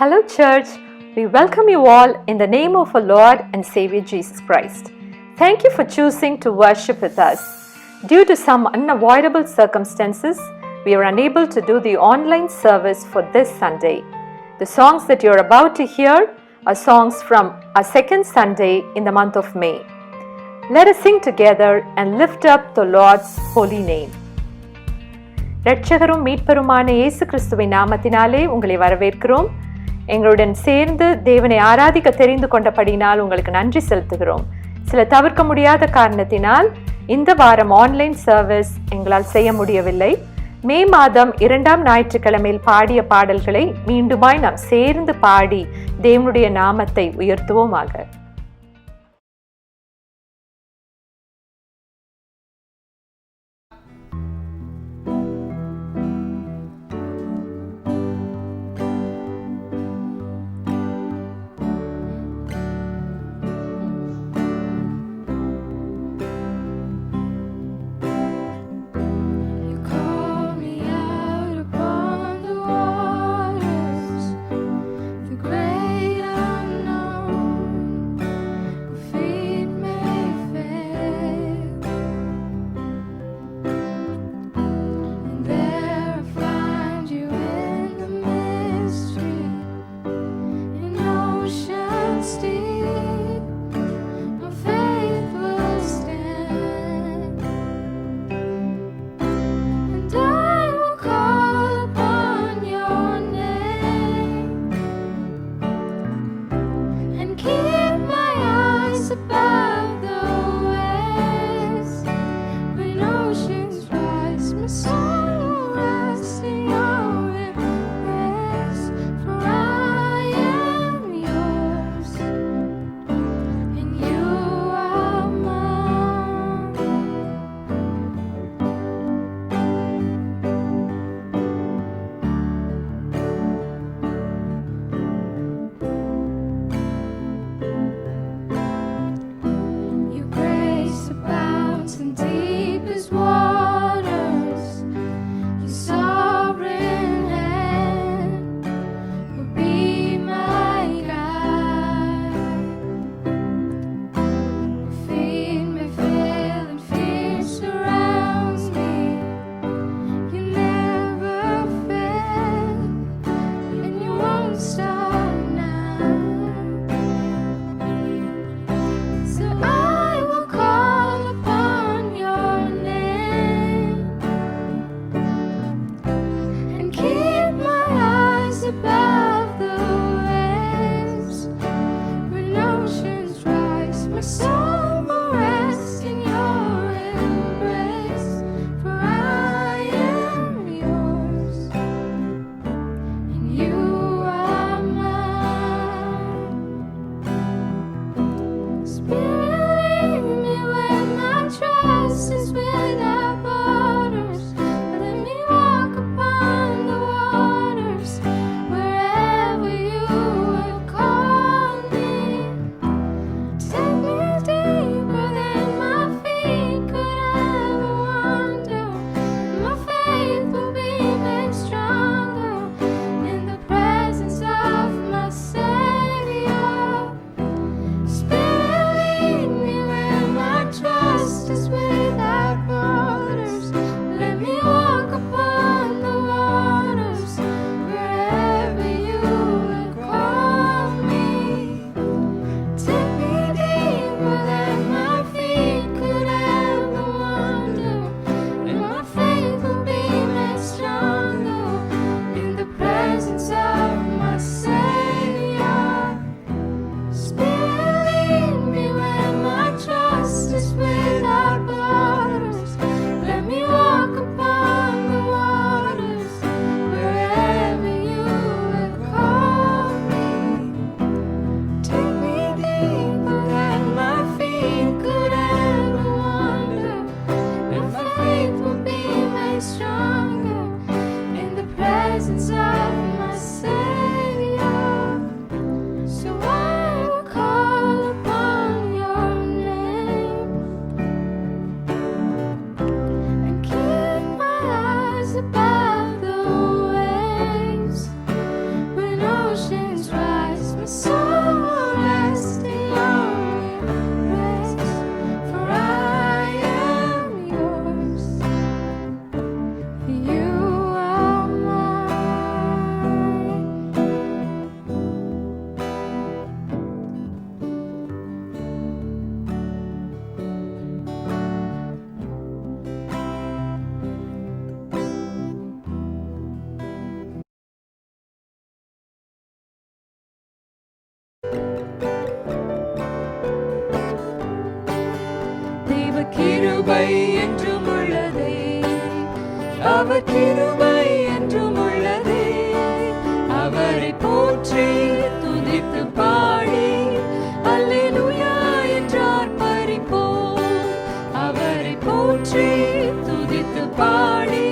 Hello, church. We welcome you all in the name of our Lord and Savior Jesus Christ. Thank you for choosing to worship with us. Due to some unavoidable circumstances, we are unable to do the online service for this Sunday. The songs that you're about to hear are songs from our second Sunday in the month of May. Let us sing together and lift up the Lord's holy name. இரட்சகரும் மீட்பருமான இயேசு கிறிஸ்துவின் நாமத்தினாலே உங்களை வரவேற்கிறோம். எங்களுடன் சேர்ந்து தேவனை ஆராதிக்க தெரிந்து கொண்டபடினால் உங்களுக்கு நன்றி செலுத்துகிறோம். சில தவிர்க்க முடியாத காரணத்தினால் இந்த வாரம் ஆன்லைன் சர்வீஸ் எங்களால் செய்ய முடியவில்லை. மே மாதம் 2ஆம் ஞாயிற்றுக்கிழமையில் பாடிய பாடல்களை மீண்டுமாய் நாம் சேர்ந்து பாடி தேவனுடைய நாமத்தை உயர்த்துவோமாக. The great unknown. அவர் கிருபை என்றும் உள்ளதே. அவரை போற்றி துதித்து பாடி அல்லேலூயா என்றார் பரிப்போம். அவரை போற்றி துதித்து பாடி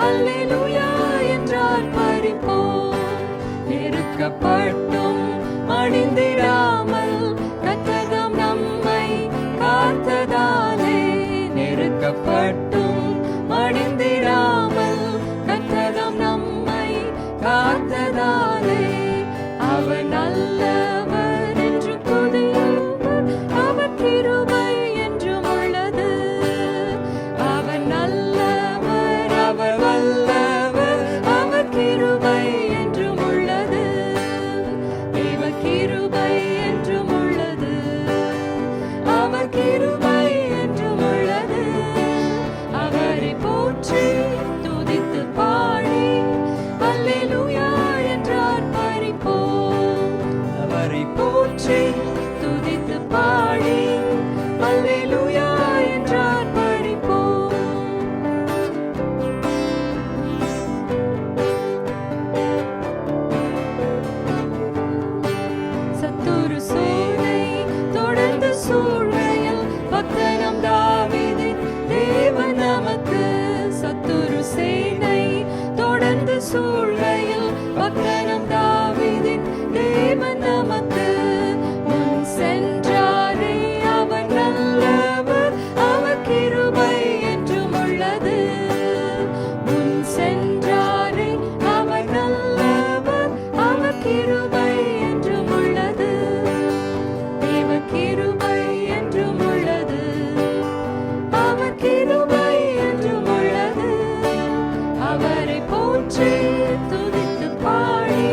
அல்லேலூயா என்றார் பரிப்போம். நெருக்கப்பட்டும் மடிந்திடாமல் கர்த்தர் நம்மை காத்ததாலே, நெருக்கப்பட்டும் மடிந்திடாமல் கர்த்தர் நம்மை காத்ததாலே, அவர் நல்லவர் என்று துதியுங்கள், அவர் கிருபை என்றும் உள்ளது. அவர் நல்லவர், அவர் வல்லவர், அவர் கிருபை என்றும் உள்ளது. தேவ கிருபை என்றும் உள்ளது. அவர் கிருபை என்றும் உள்ளது. அவரை போற்றி துதித்து பாடி அல்லேலூயா என்றார் பரிப்போம். அவரை போற்றி துதித்து பாடி அல்லேலூயா என்றார் பரிப்போம். சத்துரு சோலை தொடர்ந்து சூழ்கையில் பக்தனம் தாவீதின் தேவன் நமக்கு. சத்துரு சேனை தொடர்ந்து சூழ்கையில் பக்தனம் தாவீதின் தேவன் நமக்கு. முன் சென்றாரே அவர் நல்லவர், அவர் கிருபை என்றும் உள்ளது. முன் சென்றாரே அவர் நல்லவர், அவர் கிருபை என்றும் உள்ளது. தேவ கிருபை என்றும் உள்ளது. அவர் கிருபை என்றும் உள்ளது. அவரை போற்றி துதித்து பாடி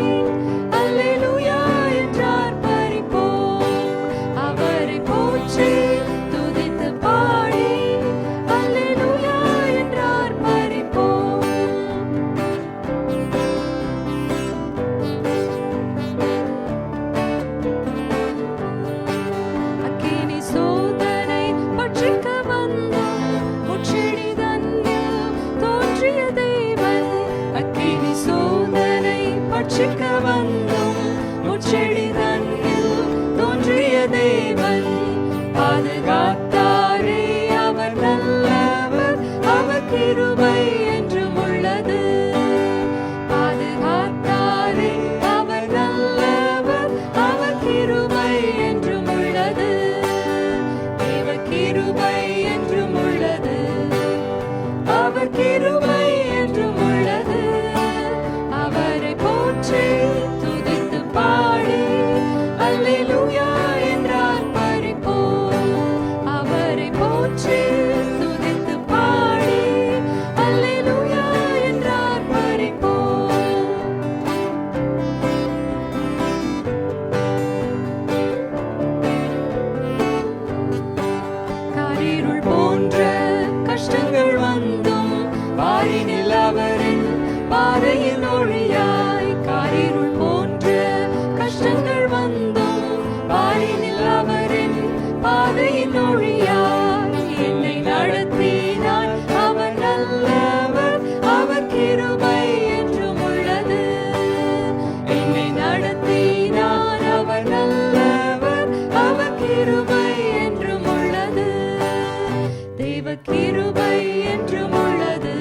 அல்லேலூயா என்றார் பரிப்போம். அவரை போற்றி துதித்து பாடி அல்லேலூயா என்றார் பரிப்போம். அக்கினி சோதனை பட்சிக்க வந்தும் முட்செடி தன்னில் தோன்றிய தேவன். அக்கினி சோதனை பட்சிக்க வந்தும் முட்செடி தன்னில் தோன்றிய தேவன். பாதுகாத்தாரே அவர் நல்லவர், அவர் கிருபை என்றும் உள்ளது. பாதுகாத்தாரே அவர் நல்லவர், அவர் கிருபை என்றும் உள்ளது. தேவ கிருபை என்றும் உள்ளது. அவர் கிருபை என்றும் உள்ளது. அவரை போற்றி துதித்து பாடி அல்லேலூயா என்றார் பரிப்போம். அவரை போற்றி துதித்து பாடி அல்லேலூயா என்றார் பரிப்போம். காரிருள் போன்ற கஷ்டங்கள் வந்தும் வாரினில் அவரின் பாதையில் ஒளியாய். காரிருள் போன்ற கஷ்டங்கள் வந்தும் வாரினில் அவரின் பாதையில் ஒளியாய். என்னை நடத்தினார் அவர் நல்லவர், அவர் கிருபை என்றும் உள்ளது. என்னை நடத்தினார் அவர் நல்லவர், அவர் கிருபை என்றும் உள்ளது. தேவ கிருபை என்றும் உள்ளது.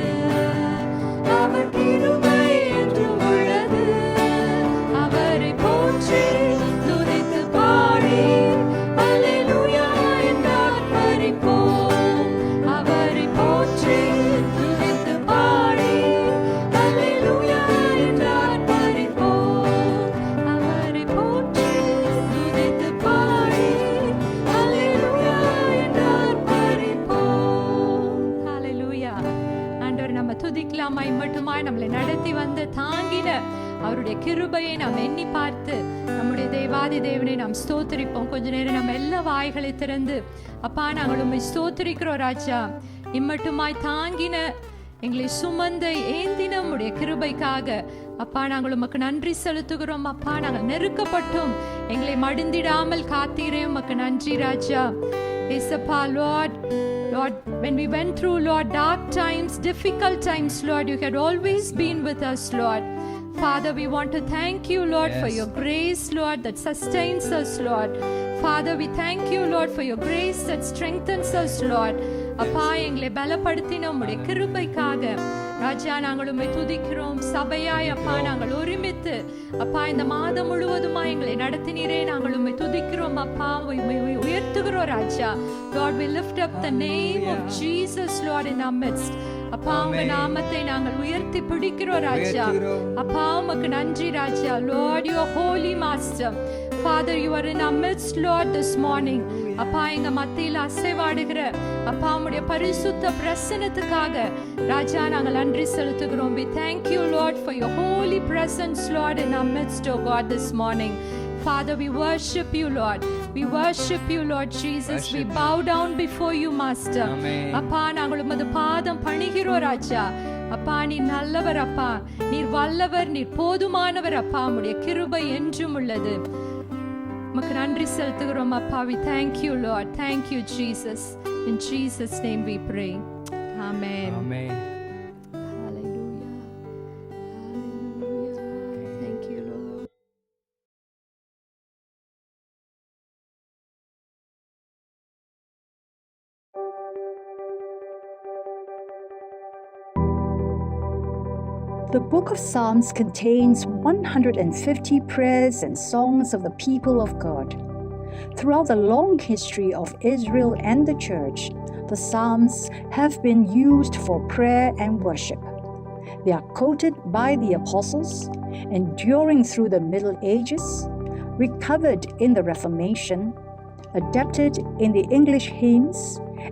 அவர் கிருபை என்றும் உள்ளது. அவரை போற்றி துதித்து பாடி அல்லேலூயா என்றார் பரிப்போம். அவரை போற்றி துதித்து பாடி அல்லேலூயா என்றார் பரிப்போம். அவரை போற்றி துதித்து பாடி அல்லேலூயா என்றார் பரிப்போம். ஹல்லேலூயா. ஆண்டவரை நம்ம துதிக்கலாமாய் மட்டுமாய் நம்மளை நடத்தி வந்து தாங்கின அவருடைய கிருபையை நாம் எண்ணி பார்த்து நம்முடைய தேவாதி தேவனை நாம் ஸ்தோத்திரிப்போம். கொஞ்ச நேரம் நம்ம எல்லா வாய்களை திறந்து, அப்பா நாங்கள் உம்மை ஸ்தோத்திரிக்கிறோம் ராஜா. இம்மட்டுமாய் தாங்கின எங்களை சுமந்த ஏந்தின உம்முடைய கிருபைக்காக அப்பா நாங்கள் உமக்கு நன்றி செலுத்துகிறோம். அப்பா நாங்கள் நெருக்கப்பட்டும் எங்களை மடிந்திடாமல் காத்தீரே, உமக்கு நன்றி ராஜா. ஏசப்பா Lord, Lord, when we went through, Lord, dark times, difficult times, Lord, you had always been with us, Lord. Father, we want to thank you, Lord, for your grace, Lord, that sustains us, Lord. Father, we thank you, Lord, for your grace that strengthens us, Lord. அப்பா, எங்களை பலப்படுத்தின உம்முடைய கிருபைக்காக ராஜா நாங்கள் உம்மை துதிக்கிறோம். சபையாய் அப்பா நாங்கள் ஒருமித்து அப்பா இந்த மாதம் முழுவதுமா எங்களை நடத்தினீரே, நாங்கள் உம்மை துதிக்கிறோம் அப்பா, உம்மை உயர்த்துகிறோம் ராஜா. Lord, we lift up the name of Jesus, Lord, in our midst. அப்பா, உங்க நாமத்தை நாங்கள் உயர்த்தி பிடிக்கிறோம் ராஜா. அப்பா, உமக்கு நன்றி ராஜா. Lord, you are holy master. Father, you are in our midst, Lord, this morning. அப்பா, எங்க மத்தியில் அசைவாடுகிற அப்பா உம்முடைய பரிசுத்த பிரசன்னத்துக்காக ராஜா நாங்கள் நன்றி செலுத்துகிறோம். We thank you, Lord, for your holy presence, Lord, in our midst, oh God, this morning. Father, we worship you, Lord. We worship you, Lord Jesus. We bow down before you, Master. அப்பா, நாங்கள் உமது பாதம் பணிகிறோம் ராஜா. அப்பா, நீர் நல்லவர் அப்பா, நீர் வல்லவர், நீர் போதுமானவர் அப்பா, உம்முடைய கிருபை என்றும் உள்ளது. உமக்கு நன்றி செலுத்துகிறோம் அப்பா. We thank you, Lord. Thank you, Jesus. In Jesus' name we pray. Amen. Amen. Hallelujah. Hallelujah. Thank you, Lord. The book of Psalms contains 150 prayers and songs of the people of God. Throughout the long history of Israel and the church, the Psalms have been used for prayer and worship. They are quoted by the apostles, enduring through the Middle Ages, recovered in the Reformation, adapted in the English hymns,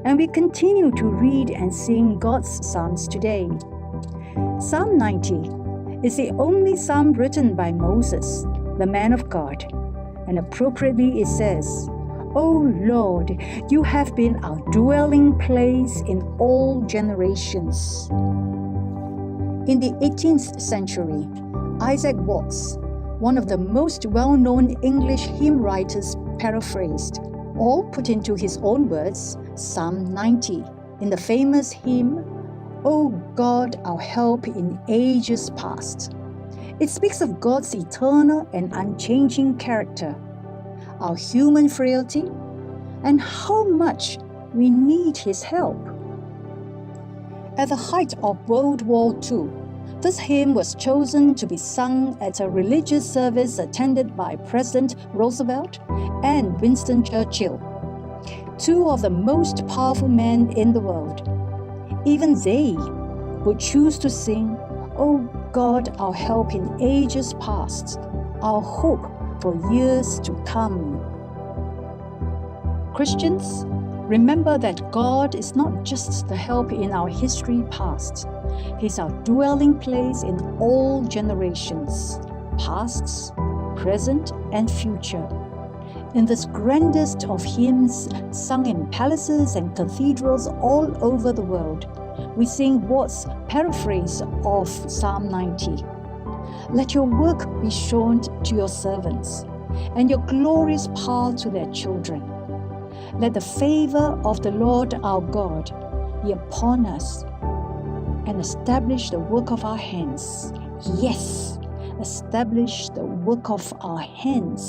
and we continue to read and sing God's Psalms today. Psalm 90 is the only psalm written by Moses, the man of God, and appropriately it says, "O Lord, you have been our dwelling place in all generations." In the 18th century, Isaac Watts, one of the most well-known English hymn writers, paraphrased or put into his own words Psalm 90 in the famous hymn, "O God, our help in ages past." It speaks of God's eternal and unchanging character, our human frailty, and how much we need His help. At the height of World War II, this hymn was chosen to be sung at a religious service attended by President Roosevelt and Winston Churchill, two of the most powerful men in the world. Even they would choose to sing, "O God, our help in ages past, our hope for years to come." Christians, remember that God is not just the help in our history past. He's our dwelling place in all generations, past, present, and future. In this grandest of hymns sung in palaces and cathedrals all over the world, we sing Watts' paraphrase of Psalm 90. "Let your work be shown to your servants, and your glorious power to their children. Let the favor of the Lord our God be upon us, and establish the work of our hands." Yes, establish the work of our hands.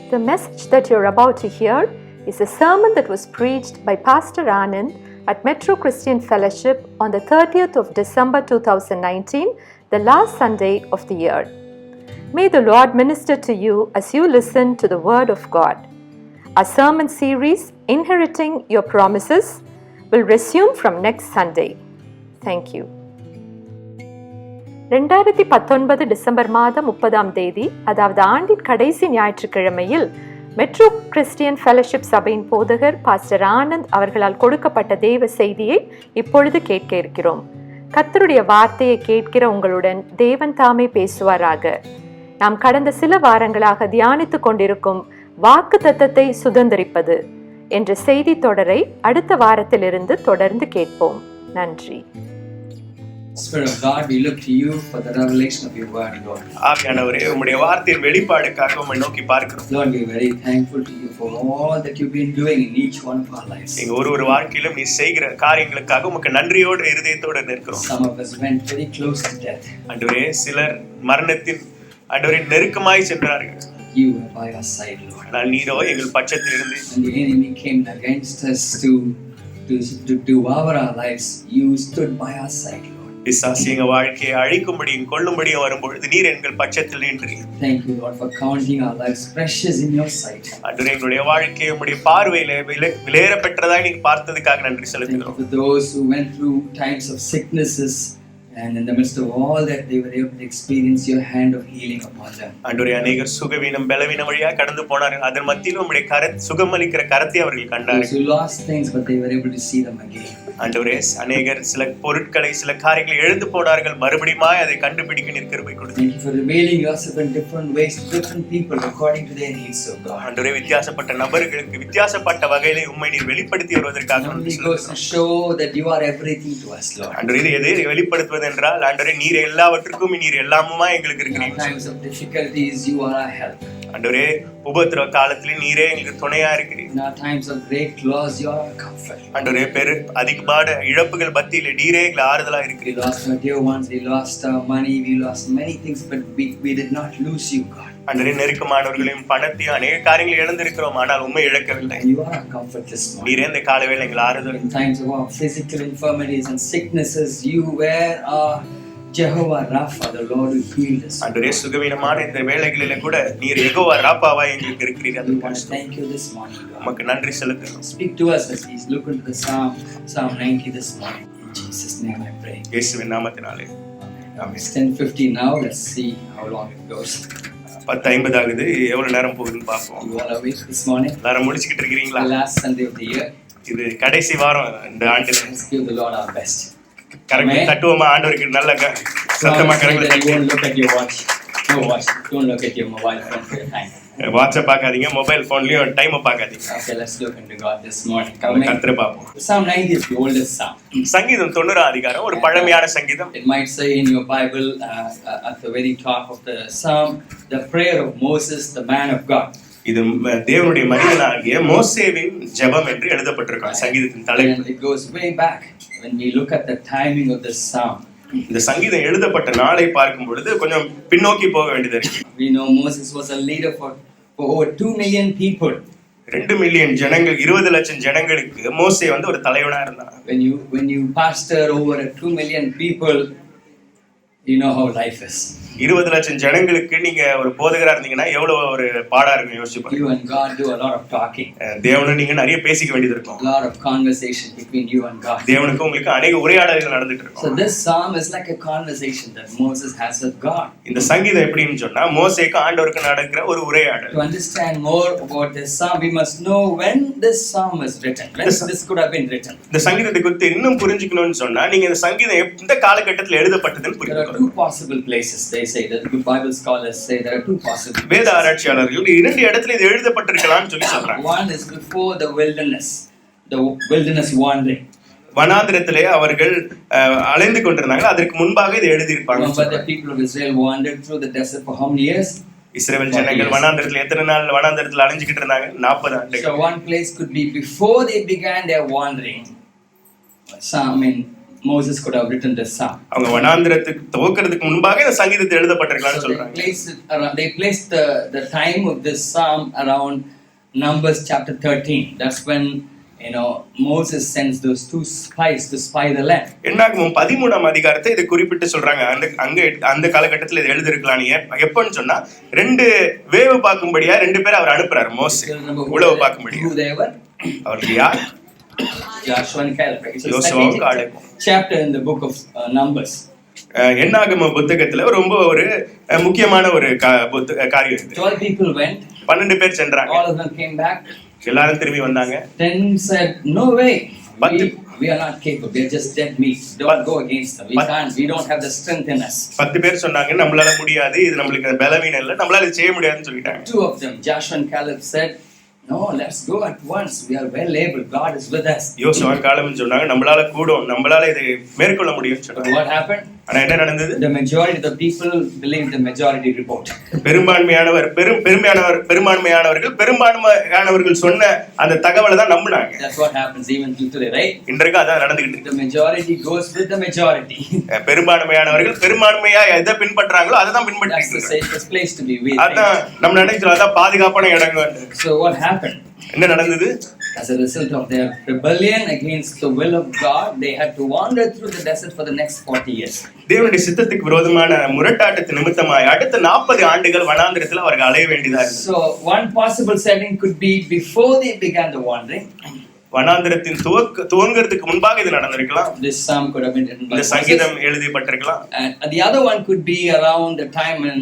The message that you're about to hear is a sermon that was preached by Pastor Anand at Metro Christian Fellowship on the 30th of December 2019, the last Sunday of the year. May the Lord minister to you as you listen to the Word of God. Our sermon series, Inheriting Your Promises, will resume from next Sunday. Thank you. 2019 December மாதம் 30 அதாவது ஆண்டின் கடைசி ஞாயிற்றுக்கிழமையில் metro Christian fellowship சபையின் போதகர் pastor Anand அவர்களால் கொடுக்கப்பட்ட தேவ செய்தியை இப்பொழுது கேட்க இருக்கிறோம். கர்த்தருடைய வார்த்தையை கேட்கிற உங்களுடன் தேவன் தாமே பேசுவாராக. நாம் கடந்த சில வாரங்களாக தியானித்துக் கொண்டிருக்கும் வாக்குத்தத்தத்தை சுதந்தரிப்பது என்ற செய்தி தொடரை அடுத்த வாரத்திலிருந்து தொடர்ந்து கேட்போம். நன்றி. Spirit of God, we look to you for the revelation of your word, Lord. ஆவியானவரே, உம்முடைய வார்த்தையின் வெளிப்பாடுக்காக உம்மை நோக்கி பார்க்கிறோம். Lord, we are very thankful to you for all that you've been doing in each one of our lives. எங்க ஒரு வாழ்க்கையிலும் நீ செய்கிற காரியங்களுக்காக உமக்கு நன்றியோடு இருதயத்தோடு நிற்கிறோம். Some of us went very close to death. ஆண்டவரே, சிலர் மரணத்தின் ஆண்டவரே நெருக்கமாய் சென்றார்கள். You were by our side, Lord. ஆனால் நீரோ எங்கள் பட்சத்தில் இருந்து And the enemy came against us to devour our lives. You stood by our side, Lord. பிசாசு எங்க வாழ்க்கையை அழிக்கும்படியும் கொல்லும்படியும் வரும்பொழுது நீர் எங்கள் பட்சத்தில் நின்றீர். Thank you, Lord, for counting our lives precious in your sight. ஆண்டவரே, எங்களுடைய வாழ்க்கையை உம்முடைய பார்வையிலே விலையேற பெற்றதாய் நீர் பார்த்ததுக்காக நன்றி செலுத்துகிறோம். For those who went through times of sicknesses, and in the midst of all that, they were able to experience your hand of healing upon them. ஆண்டவரே, அநேகர் சுகவீனம் பலவீனம் வழியா கடந்து போனார்கள். அதன் மத்தியிலும் உம்முடைய சுகமளிக்கிற கரத்தை அவர்கள் கண்டார்கள். Those who lost things, but they were able to see them again. ஆண்டவரே, அநேகர் சில பொருட்களை சில காரியங்களை எழுந்து போனார்கள். மறுபடியும் அதை கண்டுபிடிக்க நீர் கிருபை கொடுத்தீர். Thank you for revealing yourself in different ways to different people according to their needs, O God. ஆண்டவரே, வித்தியாசப்பட்ட நபர்களுக்கு வித்தியாசப்பட்ட வகையிலே உம்மை நீர் வெளிப்படுத்தி வருவதற்காக Only goes to show that you are everything to us, Lord. ஆண்டவரே, இது எதை வெளிப்படுத்துவது என்றால், ஆண்டவரே, நீர் எல்லாவற்றுக்கும் நீர் எல்லாமுமா எங்களுக்கு In இருக்கிறீங்க. times of difficulties, you are our help. ஆண்டவரே, உபத்திரவ காலத்திலே நீரே எங்களுக்கு துணையா இருக்கிறீர். In our times of great loss, you are our comfort. ஆண்டவரே, அதிகமான இழப்புகள் மத்தியிலே நீரே எங்களுக்கு ஆறுதலா We இருக்கிறீர். lost our dear ones, we lost our money, we lost many things, but we did not lose you, God. ஆண்டவரே, நெருக்கமானவர்களையும் பணத்தையும் அநேக காரியங்களை இழந்திருக்கிறோம், ஆனால் உண்மை இழக்கவில்லை. And you are our comfort this morning. நீரே இந்த காலவேளை எங்கள் ஆறுதல். In times of our physical infirmities and sicknesses, you were our Jehovah Rapha, the Lord who healed us. ஆண்டவரே, சுகவீனமான இந்த வேளைகளிலே கூட நீர் யெகோவா ராப்பாவா எங்களுக்கு இருக்கிறீர். We want to thank you this morning, God. உமக்கு நன்றி செலுத்துகிறோம். Speak to us as we look into the Psalm 90 this morning. In Jesus' name I pray. இயேசுவின் நாமத்தினாலே. Amen. It's 10:50 now. Let's see how long it goes. 10:50 ஆகுது. எவ்வளவு நேரம் போகுதுன்னு பார்ப்போம். You all awake this morning? எல்லாரும் முடிச்சுக்கிட்டு இருக்கிறீங்களா? The last Sunday of the year. இது கடைசி வாரம் இந்த ஆண்டுல. Let's give the Lord our best. கரெக்டா தட்டுவோமா? ஆண்டவருக்கு நல்ல சத்தமா கரங்களை You won't look at your watch. No watch. Don't look at your mobile phone for your time. வாட்ச பார்க்காதீங்க, மொபைல் போன்லயும் டைம் பார்க்காதீங்க. Okay, let's look into God this morning. கர்த்தரை பார்ப்போம். Psalm 90 is the oldest psalm. சங்கீதம் 90 அதிகாரம் ஒரு பழமையான சங்கீதம். It might say in your Bible at the very top of the psalm, the prayer of Moses, the man of God. இது தேவனுடைய மனிதனாகிய மோசேவின் ஜெபம் என்று எழுதப்பட்டிருக்காங்க சங்கீதத்தின் தலைப்பு. And it goes way back when we look at the timing of this psalm. இந்த சங்கீதம் எழுதப்பட்ட நாளை பார்க்கும் பொழுது கொஞ்சம் பின்னோக்கி போக வேண்டியது இருக்கு. We know Moses was a leader for over 2 million people. 2 million ஜனங்கள், 20 லட்சம் ஜனங்களுக்கு மோசே ஒரு தலைவனா இருந்தான். When you pastor over 2 million people, you know how life is. 20 லட்சம் ஜனங்களுக்கு நீங்க ஒரு போதகரா இருந்தீங்கன்னா எவ்வளவு ஒரு பாடா இருக்கும் யோசிச்சு பாருங்க. You and God do a lot of talking. தேவனோட நீங்க நிறைய பேசிக்க வேண்டியது இருக்கும். A lot of conversation between you and God. தேவனுக்கு உங்களுக்கு அநேக உரையாடல்கள் நடந்துட்டு இருக்கும். So this psalm is like a conversation that Moses has with God. இந்த சங்கீதம் எப்படின்னு சொன்னா மோசேக்கு ஆண்டவருக்கு நடக்கிற ஒரு உரையாடல். To understand more about this psalm, we must know when this psalm was written. When this could have been written. இந்த சங்கீதத்தை குறித்து இன்னும் புரிஞ்சுக்கணும்னு சொன்னா நீங்க இந்த சங்கீதம் எந்த காலகட்டத்தில் எழுதப்பட்டதுன்னு There are புரிஞ்சுக்கணும். two possible places. They say that the Bible scholars say there are two possible places. வேத ஆராய்ச்சியாளர்கள் 2 இடத்துல இது எழுதப்பட்டிருக்கலாம்னு சொல்றாங்க. One is before the wilderness wandering. வனாந்திரத்திலே அவர்கள் அலைந்து கொண்டிருந்தாங்க, அதற்கு முன்பாக இதை எழுதி இருப்பாங்க. But the people of Israel wandered through the desert for how many years? இஸ்ரவேல் ஜனங்கள் வனாந்திரத்துல எத்தனை நாள் வனாந்திரத்துல அலைஞ்சிட்டு இருந்தாங்க? 40 ஆண்டுகள். So one place could be before they began their wandering. Moses could have written this psalm. அவங்க வனாந்திரத்துக்கு துவக்கிறதுக்கு முன்பாக இந்த சங்கீதத்தை எழுதப்பட்டிருக்கலாம்னு சொல்றாங்க. They placed the time of this psalm around Numbers chapter 13. That's when Moses sends those 2 spies to spy the land. என்னாகும் 13ஆம் அதிகாரத்தை இதை குறிப்பிட்டு சொல்றாங்க. அந்த காலகட்டத்தில் இதை எழுதிருக்கலாம். எப்பன்னு சொன்னா 2 வேவு பார்க்கும்படியா 2 பேர் அவர் அனுப்புறாரு மோசே உளவு பார்க்கும்படியா. அவர்கள் யார்? Joshua and Caleb. It's a second chapter in the book of Numbers. என்னாகம புத்தகத்துல ரொம்ப ஒரு முக்கியமான ஒரு காரியம். 12 people went. 12 பேர் சென்றாங்க. All of them came back. எல்லாரும் திரும்பி வந்தாங்க. 10 said, "No way. We are not capable. We are just dead meat. Don't go against them. We don't have the strength in us." 10 பேர் சொன்னாங்க, நம்மளால முடியாது, இது நமக்கு பலவீனம் இல்ல, நம்மளால இது செய்ய முடியாதுன்னு சொல்லிட்டாங்க. 2 of them, Joshua and Caleb, said, No, let's go at once. We are well able. God is with us. யோசுவா காலம் சொன்னாங்க நம்மளால கூடும், நம்மளால இதை மேற்கொள்ள முடியும் But சொன்னாங்க. what happened? ஆனா என்ன நடந்தது? The majority of the people believed the majority report. பெரும்பான்மையானவர்கள் சொன்ன அந்த தகவலை தான் நம்பினாங்க. That's what happens even today, right? இன்றைக்கு அதான் நடந்துகிட்டு இருக்கு. The majority goes with the majority. பெரும்பான்மையானவர்கள் பெரும்பான்மையா எதை பின்பற்றாங்களோ அதை தான் பின்பற்றிட்டு That's the இருக்காங்க. safest place to be with. அதான் நம்ம நினைக்கிறோம் அதான் பாதுகாப்பான இடங்க. So what happened? என்ன நடந்தது? As a result of their rebellion against the will of God, they had to wander through the desert for the next 40 years. தேவனுடைய சித்தத்துக்கு விரோதமான முரட்டாட்டத்து நிமித்தமாய் அடுத்த 40 ஆண்டுகள் வனாந்திரத்தில் அவர்கள் அலைய வேண்டியதா இருந்தது. So one possible setting could be before they began the wandering. வனாந்திரத்தின் துவங்குறதுக்கு முன்பாக இது நடந்திருக்கலாம். This psalm could have been written by இந்த சங்கீதம் எழுதப்பட்டிருக்கலாம். And the other one could be around the time when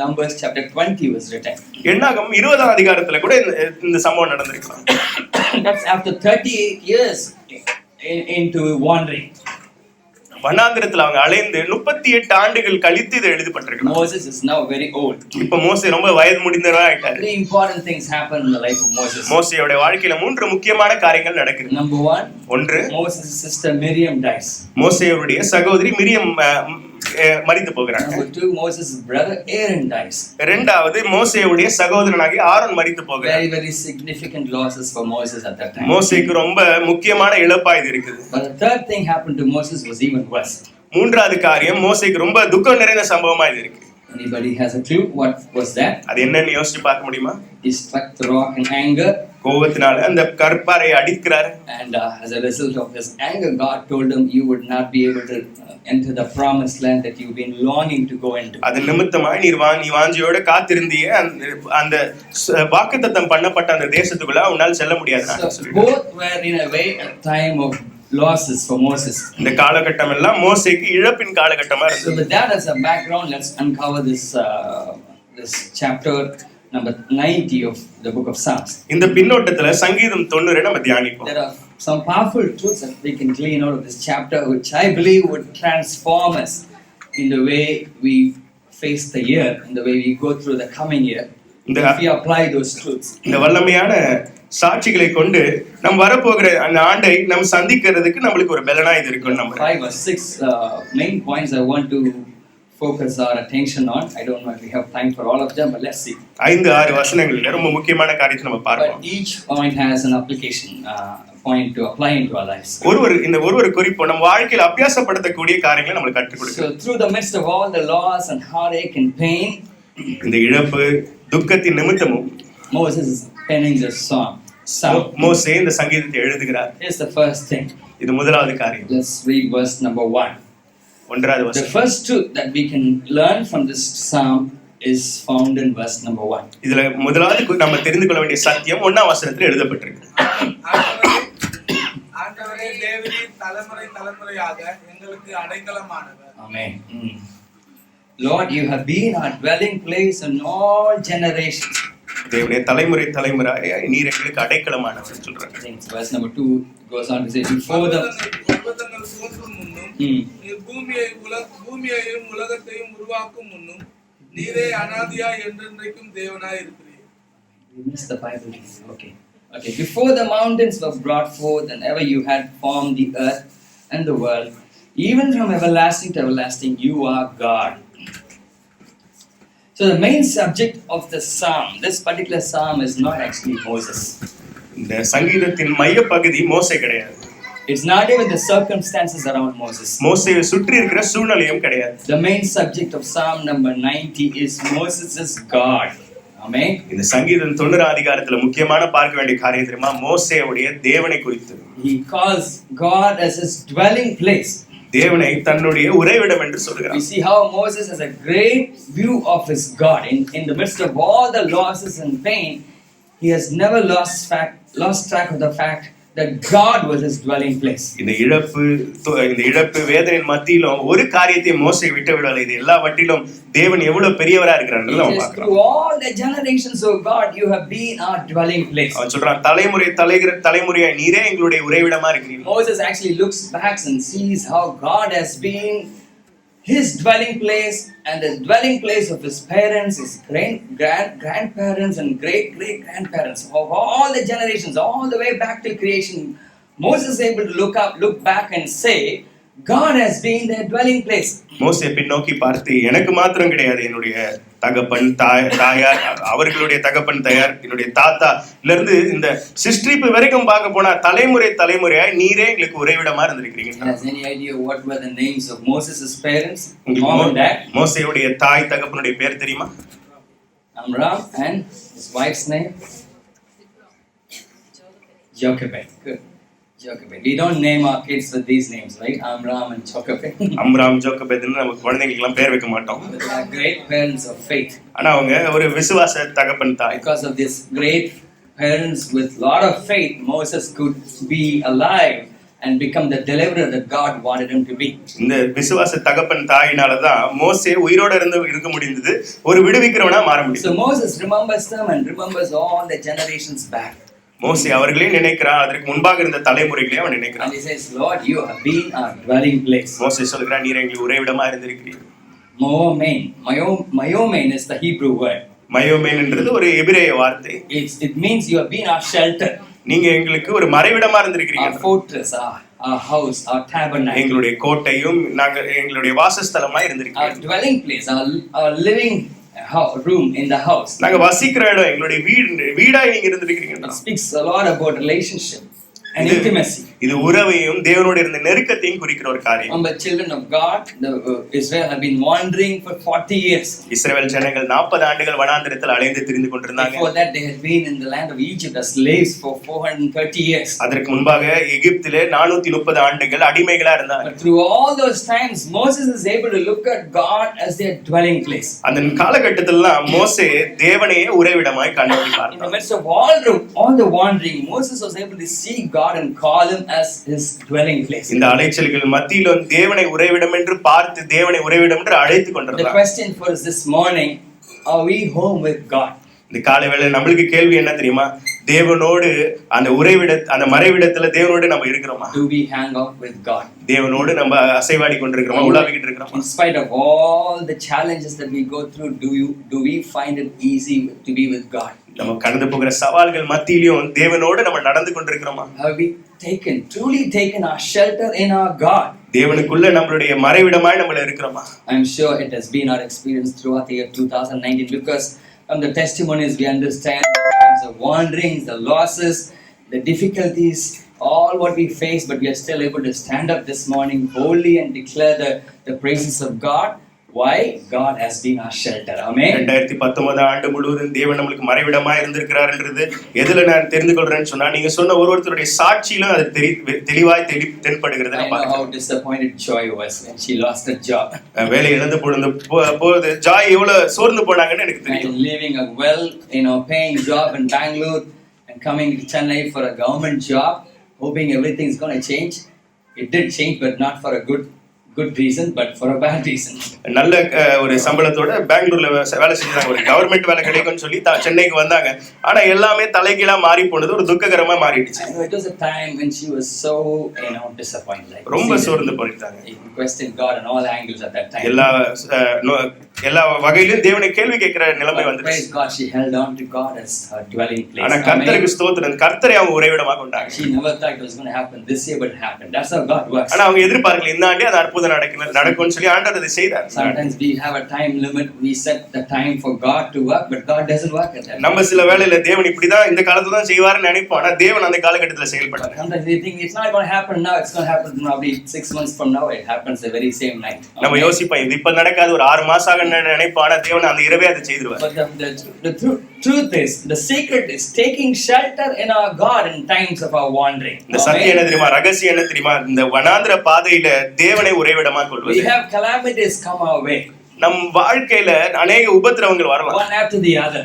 Numbers chapter 20 was written. என்னாகும் 20ஆம் அதிகாரத்துல கூட இந்த சம்பவம் நடந்திருக்கலாம். That's after 38 years into wandering. வனாந்திரத்துல அவங்க அலைந்து 38 ஆண்டுகள் கழித்து இது எழுதப்பட்டிருக்கலாம். Moses is now very old. இப்ப மோசே ரொம்ப வயது முடிந்தவரா ஆயிட்டாரு. Three important things happen in the life of Moses. மோசேயோட வாழ்க்கையில 3 முக்கியமான காரியங்கள் நடக்குது. Number one, Moses' sister Miriam dies. மோசேயுடைய சகோதரி மிரியம் மரித்து போகிறாங்க. Number two, Moses' brother Aaron dies. இரண்டாவது மோசேயுடைய சகோதரனாகிய ஆரோன் மரித்து போகிறார். Very very significant losses for Moses at that time. மோசேக்கு ரொம்ப முக்கியமான இழப்பா இது இருக்குது. But the third thing happened to Moses was even worse. மூன்றாவது காரியம் மோசேக்கு ரொம்ப துக்கம் நிறைந்த சம்பவமா இது இருக்கு. Anybody has a clue what was that? அது என்னன்னு யோசிச்சு பார்க்க முடியுமா? He struck the rock in anger. கோபத்தினால அந்த கற்பாரை அடிக்கிறார். And as a result of his anger, God told him, you would not be able to enter the promised land that you've been longing to go into. அது நிமித்தமாய் நீ வாஞ்சியோட காத்திருந்தியே அந்த வாக்குத்தத்தம் பண்ணப்பட்ட அந்த தேசத்துக்குள்ள உன்னால் செல்ல முடியாது. Both were in a way a time of losses for Moses. இந்த காலகட்டம் எல்லாம் மோசேக்கு இழப்பின் காலகட்டமா இருந்தது. So with that as a background, let's uncover this chapter number 90 of the book of Psalms. இந்த பின்னோட்டத்துல சங்கீதம் 90 நம்ம தியானிப்போம். There are some powerful truths that we can glean out of this chapter, which I believe would transform us in the way we face the year, in the way we go through the coming year. If we apply those truths. இந்த வல்லமையான சாட்சிகளை கொண்டு நம்ம வரப்போகிற அந்த ஆண்டை நம்ம சந்திக்கிறதுக்கு நம்மளுக்கு ஒரு பலனா இது இருக்கும். நம்ம 5 or 6 main points I want to focus our attention on. I don't know if we have time for all of them, but let's see. 5-6 வசனங்கள்ல ரொம்ப முக்கியமான காரியத்தை நம்ம பார்ப்போம். But each point has an application point to apply into our lives. ஒரு குறிப்பு நம்ம வாழ்க்கையில அபியாசப்படுத்தக்கூடிய காரியங்களை நமக்கு கற்றுக் கொடுக்கும். So through the midst of all the loss and heartache and pain, இந்த இழப்பு துக்கத்தின் நிமித்தமும் Moses is penning this psalm. மோசே இந்த சங்கீதத்தை எழுதுகிறார். Here's the first thing. இது முதலாவது காரியம். Let's read verse number 1. ஒன்றாவது வசனம். The first truth that we can learn from this psalm is found in verse number 1. இதுல முதலாவது நம்ம தெரிந்து கொள்ள வேண்டிய சத்தியம் 1ஆம் வசனத்தில் எழுதப்பட்டிருக்கு. ஆண்டவரே தேவரீர் தலைமுறையாக எங்களுக்கு அடைக்கலமானவர். Amen. Lord, you have been our dwelling place in all generations. தேவனே தலைமுறையாக நீர் எங்களுக்கு அடைக்கலமானவர் சொல்றாங்க. Verse number 2 goes on to say before the பர்வதங்கள் தோன்றும் முன்னும் நீர் பூமியையும் உலகத்தையும் உருவாக்கும் முன்னும் நீரே அனாதியாய் என்றென்றைக்கும் தேவனாய் இருக்கிறீர். We missed the Bible. Okay. Before the mountains were brought forth and ever you had formed the earth and the world, even from everlasting to everlasting, you are God. So the main subject of the psalm, this particular psalm, is not actually Moses. இந்த சங்கீதத்தின் மைய பகுதி மோசே கிடையாது. It's not even the circumstances around Moses. மோசேயை சுற்றி இருக்கிற சூழ்நிலையும் கிடையாது. The main subject of Psalm number 90 is Moses' God. Amen. இந்த சங்கீதம் 90 அதிகாரத்துல முக்கியமான பார்க்க வேண்டிய காரியம் தெரியுமா? மோசேயுடைய தேவனை குறித்து. He calls God as his dwelling place. தேவனை தன்னுடைய உறைவிடம் என்று சொல்கிறார். We see how Moses has a great view of his God in the midst of all the losses and pain. He has never lost track of the fact that God was his dwelling place. இந்த இழப்பு வேதனையின் மத்தியிலும் ஒரு காரியத்தை மோசே விட்டு விடவில்லை. இது எல்லாவற்றிலும் தேவன் எவ்வளவு பெரியவரா இருக்கிறார்னு நம்ம பார்க்கிறோம். Through all the generations of God, you have been our dwelling place. அவன் சொல்றான் தலைமுறையாய் நீரே எங்களுடைய உறைவிடமா இருக்கிறீர். Moses actually looks back and sees how God has been his dwelling place and the dwelling place of his parents, his grandparents and great grandparents, of all the generations, all the way back till creation, Moses is able to look back and say, God has been their dwelling place. மோசே பின்னோக்கி பார்த்து, எனக்கு மாத்திரம் கிடையாது, என்னுடைய தகப்பன் தாயார், அவர்களுடைய தகப்பன் தாயார், என்னுடைய தாத்தால இருந்து இந்த சிருஷ்டிப்பு வரைக்கும் பார்க்க போனா தலைமுறையாய் நீரே எங்களுக்கு உறைவிடமா இருந்திருக்கிறீங்க. Has any idea what were the names of Moses' parents? Mom and dad. மோசேயுடைய தாய் தகப்பனுடைய பேர் தெரியுமா? Amram, and his wife's name? Jochebed. Good. Jochebed. We don't name our kids with these names, right? Amram and Jochebed. Amram ஜோக்கபேத்னு நம்ம குழந்தைகளுக்கு எல்லாம் பேர் வைக்க மாட்டோம். They are great parents of faith. ஆனா அவங்க ஒரு விசுவாச தகப்பன் தாய். Because of this great parents with lot of faith, Moses could be alive and become the deliverer that God wanted him to be. இந்த விசுவாச தகப்பன் தாயினால தான் மோசே உயிரோட இருக்க முடிந்தது, ஒரு விடுவிக்கிறவனா மாற முடியும். So Moses remembers them and remembers all the generations back. மோசே அவர்களே நினைக்கிறான், அதற்கு முன்பாக இருந்த தலைமுறைகளே அவன் நினைக்கிறான். And he says, Lord, you have been our dwelling place. மோசே சொல்கிறான், நீர் எங்களுக்கு உறைவிடமா இருந்திருக்கிறீர். Mayomen is the Hebrew word. மயோமேன் என்றது ஒரு எபிரேய வார்த்தை. It means you have been our shelter. நீங்க எங்களுக்கு ஒரு மறைவிடமா இருந்திருக்கிறீங்க. Our fortress, our house, our tabernacle. எங்களுடைய கோட்டையும் எங்களுடைய வாசஸ்தலமா இருந்திருக்கிறீங்க. Our dwelling place, our living room in the house. நாங்க வசிக்கிற இடம், எங்களுடைய வீடாய் நீங்க இருந்திருக்கிறீங்க. It speaks a lot about relationship and intimacy. இது உறவையும் தேவனோடு இருந்த நெருக்கத்தையும் குறிக்கிற ஒரு காரியம். The children of God, Israel have been wandering for 40 years. இஸ்ரவேல் ஜனங்கள் 40 ஆண்டுகள் வனாந்திரத்தில் அலைந்து திரிந்து கொண்டிருந்தாங்க. Before that they had been in the land of Egypt as slaves for 430 years. அதற்கு முன்பாக எகிப்திலே 430 ஆண்டுகள் அடிமைகளா இருந்தாங்க. But through all those times Moses is able to look at God as their dwelling place. அந்த காலகட்டத்திலலாம் மோசே தேவனையே உறைவிடமாய் கண்டபடி பார்த்தான். In the midst of all the wandering, Moses was able to see God and call him as his dwelling place. இந்த அலைச்சல்கள் மத்தியிலும் தேவனை உறைவிடம் என்று பார்த்து தேவனை உறைவிடம் என்று அழைத்து The கொண்டிருந்தார். question for us this morning, are we home with God? இந்த காலை வேளை நம்மளுக்கு கேள்வி என்ன தெரியுமா? தேவனோடு அந்த மறைவிடத்துல தேவனோடு நம்ம இருக்கிறோமா? Do we hang out with God? தேவனோடு நம்ம அசைவாடி கொண்டிருக்கிறோமா, உலாவிக்கிட்டு இருக்கிறோமா? In spite of all the challenges that we go through, do we find it easy to be with God? நம்ம கடந்து போகிற சவால்கள் மத்தியிலும் தேவனோடு நம்ம நடந்து கொண்டிருக்கிறோமா? Have we truly taken our shelter in our God? தேவனுக்குள்ள நம்மளுடைய மறைவிடமாய் நம்மள இருக்கிறோமா? I'm sure it has been our experience throughout the year 2019, because from the testimonies we understand the wanderings, the losses, the difficulties, all what we face, but we are still able to stand up this morning boldly and declare the praises of God. Why? God has been our shelter. Amen. 2019 ஆண்டு முழுவதும் தேவன் நமக்கு மறைவிடமா இருந்திருக்கிறார் என்றது எதுல நான் தெரிந்து கொள்றேன்னு சொன்னா, நீங்க சொன்ன ஒருவருடைய சாட்சியிலும் அது தெளிவாய் தென்படுகிறது. I know how disappointed Joy was when she lost her job. வேலை இழந்து போது ஜாய் எவ்வளவு சோர்ந்து போனாங்கன்னு எனக்கு தெரியும். And leaving a paying job in Bangalore and coming to Chennai for a government job, hoping everything is going to change. It did change, but not for a good reason, but for a bad reason. நல்ல ஒரு சம்பளத்தோட பெங்களூர்ல வேலை செஞ்சாங்க, ஒரு government வேலை கிடைக்கும்னு சொல்லி சென்னைக்கு வந்தாங்க. ஆனா எல்லாமே தலைகீழா மாறி போனது, ஒரு துக்ககரமா மாறிடுச்சு. It was a time when she was so disappointed. ரொம்ப சோர்ந்து போயிட்டாங்க. Questioned God on all angles at that time. எல்லா வகையிலும் தேவனை கேள்வி கேட்கிற நிலைமை வந்துச்சு. Praise God, she held on to God as her dwelling place. ஆனா கர்த்தருக்கு ஸ்தோத்திரம், கர்த்தரை அவங்க உறைவிடமாக கொண்டாங்க. She never thought it was going to happen this year, but it happened. That's how God works. ஆனா அவங்க எதிர்பார்க்கல இந்த ஆண்டே அது அற்புதம் நடக்கும்னு சொல்லி ஆண்டவர் அதை செய்தார். Sometimes we have a time limit, we set the time for God to work, but God doesn't work at that. நம்ம சில வேளையில தேவன் இப்படிதான் இந்த காலத்துல தான் செய்வார்னு நினைப்போம், ஆனா தேவன் அந்த காலகட்டத்துல செயல்படுறார். Sometimes we think it's not going to happen now, it's going to happen probably 6 months from now. It happens the very same night. நம்ம யோசிப்போம் இது இப்ப நடக்காது, ஒரு 6 மாசம் ஆக நினைப்போம், ஆனா தேவன் அந்த இரவே அதை செய்துருவார். But the truth is, the secret is taking shelter in our God in times of our wandering. இந்த சத்தியம் என்ன தெரியுமா, ரகசியம் என்ன தெரியுமா, இந்த வனாந்திர பாதையில தேவனை உறைவிடமா கொள்வது. We have calamities come our way. நம் வாழ்க்கையில अनेक உபத்திரவங்கள் வரலாம், one after the other,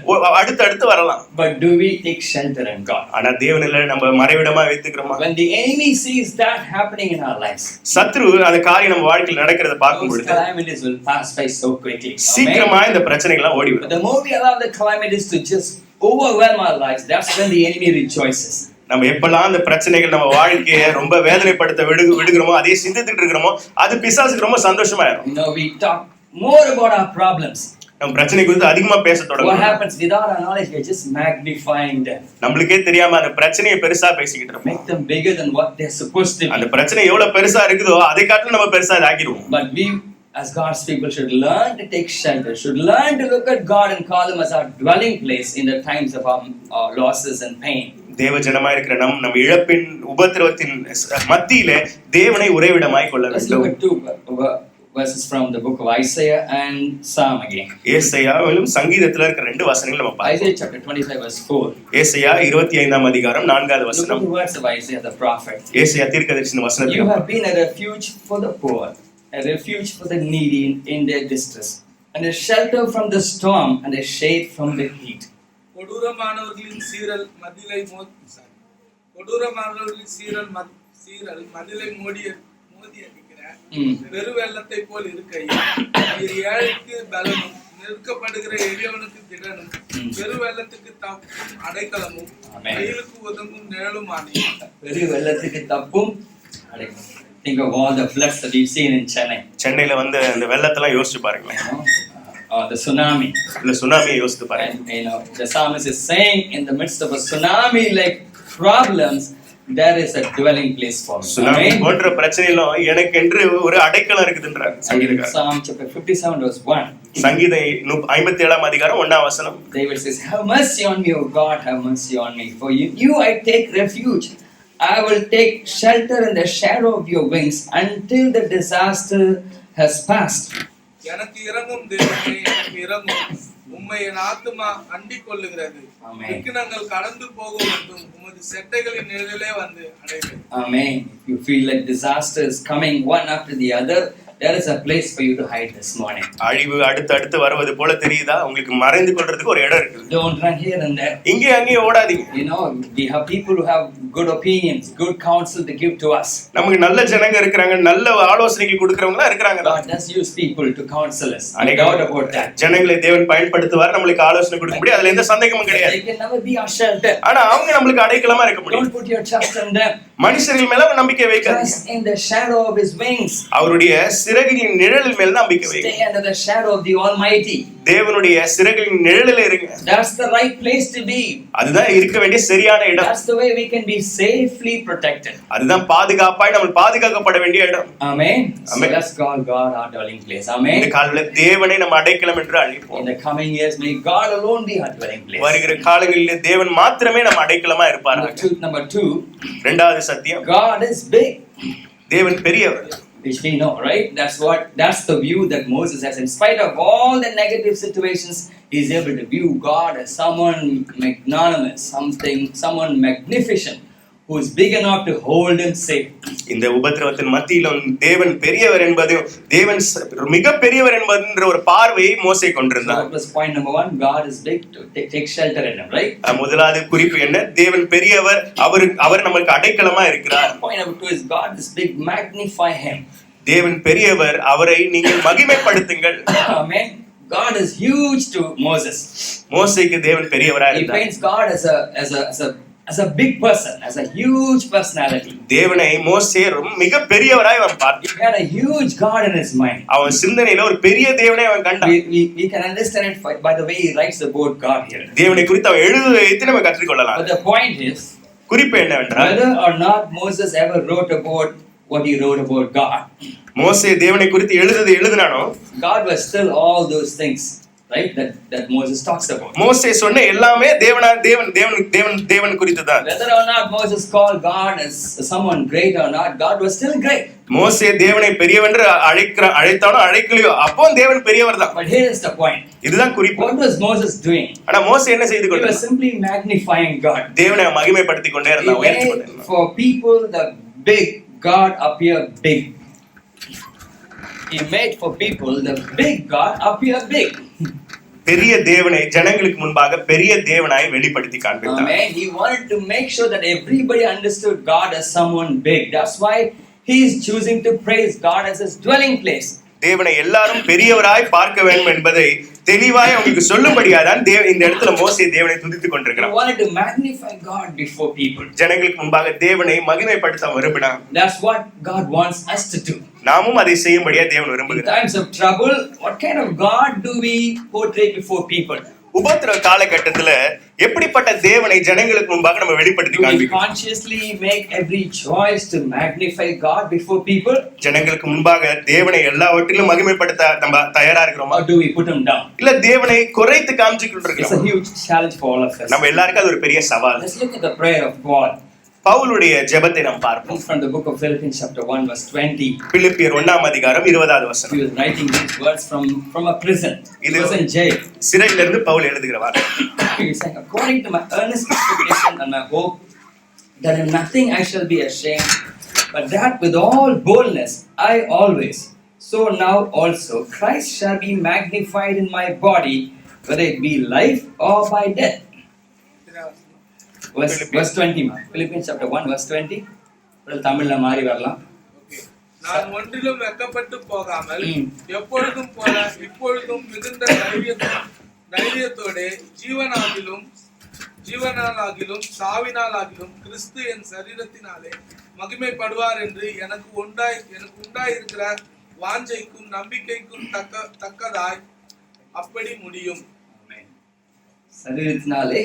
அடுத்து வரலாம். But do we take shelter in God? ஆனா தேவனில நம்ம மறைவிடமா வைத்துக்கிறோமா? When the enemy sees that happening in our lives, சத்ரு அந்த காரியம் நம்ம வாழ்க்கையில நடக்கிறத பார்க்கும் பொழுது calamities will pass by so quickly. சீக்கிரமா இந்த பிரச்சனைகள் எல்லாம் ஓடிவிடும். The more we allow the calamities to just overwhelm our lives, that's when the enemy rejoices. நம்ம எப்பெல்லாம் அந்த பிரச்சனைகள் நம்ம வாழ்க்கையை ரொம்ப வேதனைப்படுத்த விடுகிறோமோ, அதே சிந்தித்துட்டு இருக்கிறோமோ, அது பிசாசுக்கு ரொம்ப சந்தோஷமாயிரும். We talk more about our problems. நம்ம பிரச்சனை குறித்து அதிகமா பேச What தொடங்குறோம். happens without our knowledge? We are just magnifying them. நம்மளுக்கே தெரியாம அந்த பிரச்சனையை பெருசா பேசிக்கிட்டு இருப்போம். Make them bigger than what they're supposed to அந்த be. பிரச்சனை எவ்வளவு பெருசா இருக்குதோ அதை காட்டிலும் நம்ம பெருசா ஆக்கிடுவோம். But we, as God's people, should learn to take shelter, should learn to look at God and call Him as our dwelling place in the times of our losses and pain. தேவ ஜனமா இருக்கிற நம்ம இழப்பின் உபத்திரவத்தின் மத்தியிலே தேவனை உறைவிடமாய் கொள்ள Let's look வேண்டும். at two verses from the book of Isaiah and Psalm again. ஏசாயாவிலும் சங்கீதத்துல இருக்கிற ரெண்டு வசனங்கள் நம்ம பார்ப்போம். Isaiah chapter 25 verse 4. ஏசாயா 25ஆம் அதிகாரம் 4வது Look at வசனம். the words of Isaiah the prophet. ஏசாயா தீர்க்கதரிசியின் You வசனத்துல have been a refuge for the poor, a refuge for the needy in their distress, and a shelter from the storm and a shade from the heat. கொடூரமானவர்களின் சீரல் மதிலை மோதி அடிக்கிற பெருவெள்ளத்தை போல் இருக்கையில் நீர் ஏழைக்கு பலனும் நிற்கப்படுகிற எளியவனுக்கு திடனும் பெருவெள்ளத்துக்கு தப்பும் அடைக்கலமும் வெயிலுக்கு ஒதுங்கும் நிழலுமானே. பெருவெள்ளத்துக்கு தப்பும் அடைக்கலம். Think of all the floods that we've seen in Chennai. சென்னையில வந்து அந்த வெள்ளத்தெல்லாம் யோசிச்சு பாருங்களேன். The tsunami. இந்த சுனாமியை யோசித்து பாருங்க. And the psalmist is saying, in the midst of a tsunami like problems, there is a dwelling place for me. Tsunami போன்ற பிரச்சனையிலும் எனக்கு என்று ஒரு அடைக்கலம் இருக்குதுன்றார் சங்கீதக்காரர். Psalm chapter 57 verse 1. சங்கீதம் 57ஆம் அதிகாரம் 1ஆம் வசனம். David says, have mercy on me, O God, have mercy on me. For you I take refuge. I will take shelter in the shadow of your wings until the disaster has passed. எனக்கு இறங்கும் தேவனே, எனக்கு இறங்கும். உம்மை என் ஆத்துமா அண்டிக் கொள்ளுகிறது. விக்கினங்கள் கடந்து போக வேண்டும். உமது செட்டைகளின் நிழலிலே வந்து அடைவேன். Amen. If you feel like disaster is coming one after the other, there is a place for you to hide this morning. அழிவு அடுத்து வருவது போல தெரியுதா? உங்களுக்கு மறைந்து கொள்றதுக்கு ஒரு இடம் இருக்குது. Don't run here and there. இங்கே அங்கே ஓடாதீங்க. You know, we have people who have good opinions, good counsel to give to us. நமக்கு நல்ல ஜனங்க இருக்காங்க, நல்ல ஆலோசனைகள் கொடுக்கறவங்களா இருக்காங்க. God does use people to counsel us. No doubt about that. ஜனங்களை தேவன் பயன்படுத்துவார், நமக்கு ஆலோசனை கொடுக்க முடியும். அதுல எந்த சந்தேகமும் கிடையாது. They can never be our shelter. ஆனா அவங்க நமக்கு அடைக்கலமா இருக்க முடியும். Don't put your trust in them. மனுஷர்கள் மேல நம்பிக்கை வைக்காதீங்க. Trust in the shadow of His wings. அவருடைய சிறகுகளின் நிழலின் மேல் நம்பிக்கை வைங்க. Stay under the shadow of the Almighty. தேவனுடைய சிறகுகளின் நிழலில் இருங்க. That's the right place to be. அதுதான் இருக்க வேண்டிய சரியான இடம். That's the way we can be safely protected. அதுதான் பாதுகாப்பாய் நம்ம பாதுகாக்கப்பட வேண்டிய இடம். Amen. So let's call God our dwelling place. Amen. இந்த காலத்துல தேவனை நம்ம அடைக்கலம் என்று அழைப்போம். In the coming years, may God alone be our dwelling place. வருகிற காலங்களில் தேவன் மாத்திரமே நம்ம அடைக்கலமா இருப்பாராக. Truth number 2. இரண்டாவது சத்தியம். God is big. தேவன் பெரியவர். Which we know, right? That's the view that Moses has. In spite of all the negative situations, he is able to view God as someone magnanimous, someone magnificent, who is big enough to hold him safe. இந்த உபத்திரவத்தின் மத்தியிலும் தேவன் பெரியவர் என்பதையும் தேவன் மிக பெரியவர் என்பதுன்ற ஒரு பார்வையை மோசே கொண்டிருந்தார். So that was point number 1. God is big to take shelter in him, right? முதலாவது குறிப்பு என்ன? தேவன் பெரியவர், அவர் நமக்கு அடைக்கலமா இருக்கிறார். Point number 2 is God is big, magnify him. தேவன் பெரியவர், அவரை நீங்கள் மகிமைப்படுத்துங்கள். Amen. God is huge to Moses. மோசேக்கு தேவன் பெரியவராக He இருந்தார். paints God as a big person, as a huge personality. தேவனை மோசே மிக பெரியவராய் அவன் பார்த்தான். He had a huge God in his mind. அவன் சிந்தனையில ஒரு பெரிய தேவனை அவன் கண்டான். We can understand it by the way he writes about God here. தேவனை குறித்து அவன் எழுதுவதை நம்ம கற்றுக்கொள்ளலாம். But the point is, குறிப்பு என்னவென்றால், whether or not Moses ever wrote about what he wrote about God, மோசே தேவனை குறித்து எழுதினானோ, God was still all those things, right? That Moses talks about. மோசே சொன்ன எல்லாமே தேவன் குறித்து தான். Whether or not Moses called God as someone great or not, God was still great. மோசே தேவனை பெரியவென்று அழைத்தானோ அழைக்கலையோ, அப்போ தேவன் பெரியவர் தான். But here is the point. இதுதான் குறிப்பு. What was Moses doing? ஆனா மோசே என்ன செய்து He was கொண்டிருந்தார்? simply magnifying God. தேவனை மகிமைப்படுத்திக் கொண்டே He இருந்தார், உயர்த்திக் கொண்டே made இருந்தார். for people the big God appear big. He made for people the big God appear big. பெரிய தேவனை ஜனங்களுக்கு முன்பாக பெரிய தேவனாய் வெளிப்படுத்தி காண்பித்தார். Amen. He wanted to make sure that everybody understood God as someone big. That's why he is choosing to praise God as his dwelling place. தேவனை எல்லாரும் பெரியவராய் பார்க்க வேண்டும் என்பதை தெளிவாய் அவங்களுக்கு சொல்லும்படியாதான் இந்த இடத்துல மோசே தேவனை துதித்துக் கொண்டிருக்கிறார். He wanted to magnify God before people. ஜனங்களுக்கு முன்பாக தேவனை மகிமைப்படுத்த விரும்பினார். That's what God wants us to do. நாமும் அதை செய்யும்படியா தேவன் In விரும்புகிறார். times of trouble, what kind of God do we portray before people? உபத்திரவ காலகட்டத்துல எப்படிப்பட்ட தேவனை ஜனங்களுக்கு முன்பாக நம்ம வெளிப்படுத்தி Do we காண்பிக்கிறோம்? consciously make every choice to magnify God before people? ஜனங்களுக்கு முன்பாக தேவனை எல்லாவற்றிலும் மகிமைப்படுத்த நம்ம தயாரா இருக்கிறோமா? Or do we put him down? இல்ல தேவனை குறைத்து காமிச்சுக்கிட்டு It's a இருக்கிறோம்? huge challenge for all of us. நம்ம எல்லாருக்கும் அது ஒரு பெரிய சவால். Let's look at the prayer of Paul. பவுலுடைய ஜெபத்தை நாம் பார்ப்போம். From the book of Philippians chapter 1 verse 20. பிலிப்பியர் 1ஆம் அதிகாரம் 20வது He வசனம். was writing these words from a prison. He was in jail. சிறையில இருந்து பவுல் எழுதுகிற வார்த்தை. He is saying, according to my earnest expectation and my hope, that in nothing I shall be ashamed, but that with all boldness I always, so now also, Christ shall be magnified in my body, whether it be life or by death. Verse 20, Philippians chapter 1 verse 20. தமிழ்ல மாறி வரலாம். நான் ஒன்றிலும் வெட்கப்பட்டு போகாமல் எப்பொழுதும் போல இப்பொழுதும் மிகுந்த தைரியத்தோட ஜீவனாலாகிலும் சாவினாலாகிலும் கிறிஸ்து என் சரீரத்தினாலே மகிமைப்படுவார் என்று எனக்கு உண்டாயிருக்கிற வாஞ்சைக்கும் நம்பிக்கைக்கும் தக்கதாய் அப்படி முடியும். சரீரத்தினாலே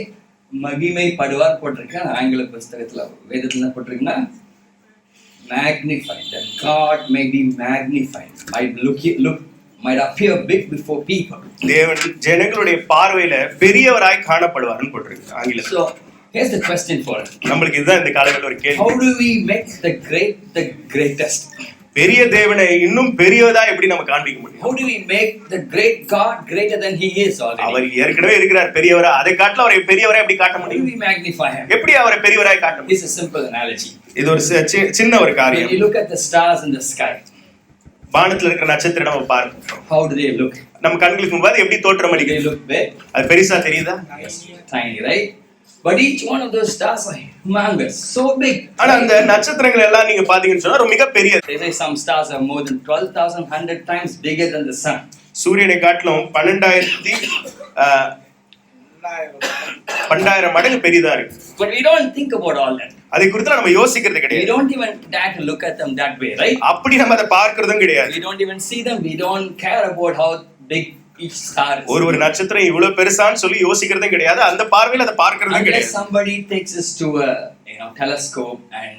மகிமைப்படுவார் போட்டிருக்கேன். ஆங்கில புஸ்தகத்துல வேதத்துல போட்டிருக்குன்னா magnified, that God may be magnified, might appear big before people. தேவன் ஜனங்களுடைய பார்வையில பெரியவராய் காணப்படுவார்னு போட்டிருக்கு ஆங்கிலத்துல. So here's the question for us. நம்மளுக்கு இதுதான் இந்த காலத்துல ஒரு கேள்வி. How do we make the greatest? பெரிய தேவனை இன்னும் பெரியவதா எப்படி நம்ம காண்பிக்க முடியும்? How do we make the great God greater than he is already? அவர் ஏற்கனவே இருக்கிறார் பெரியவரா, அதை காட்டல அவரை பெரியவரா எப்படி காட்ட How do முடியும்? we magnify him? எப்படி அவரை பெரியவராய் காட்ட முடியும்? It's a simple analogy. இது ஒரு சின்ன ஒரு When காரியம். you look at the stars in the sky, வானத்துல இருக்கிற நட்சத்திரம் நம்ம பார்க்கிறோம். how do they look? நம்ம கண்களுக்கு முன்னாடி எப்படி தோற்றம் They அளிக்குது? look big, அது பெருசா தெரியுதா? tiny, right? But each one of those stars are humongous, so big. ஆனா அந்த நட்சத்திரங்கள் எல்லாம் நீங்க பாத்தீங்கன்னு சொன்னா ரொம்ப மிக பெரியது. They say some stars are more than 12,100 times bigger than the sun. சூரியனை காட்டிலும் 12,000 மடங்கு பெரியதா இருக்கு. But we don't think about all that. அதை குறித்து நம்ம யோசிக்கிறது We கிடையாது. don't even dare to look at them that way, right? அப்படி நம்ம அதை பார்க்கிறதும் கிடையாது. We don't even see them. We don't care about how big each star is. ஒரு நட்சத்திரம் இவ்வளவு பெருசான்னு சொல்லி யோசிக்கிறதும் கிடையாது. அந்த பார்வையில அதை பார்க்கிறதும் Unless கிடையாது. somebody takes us to a telescope and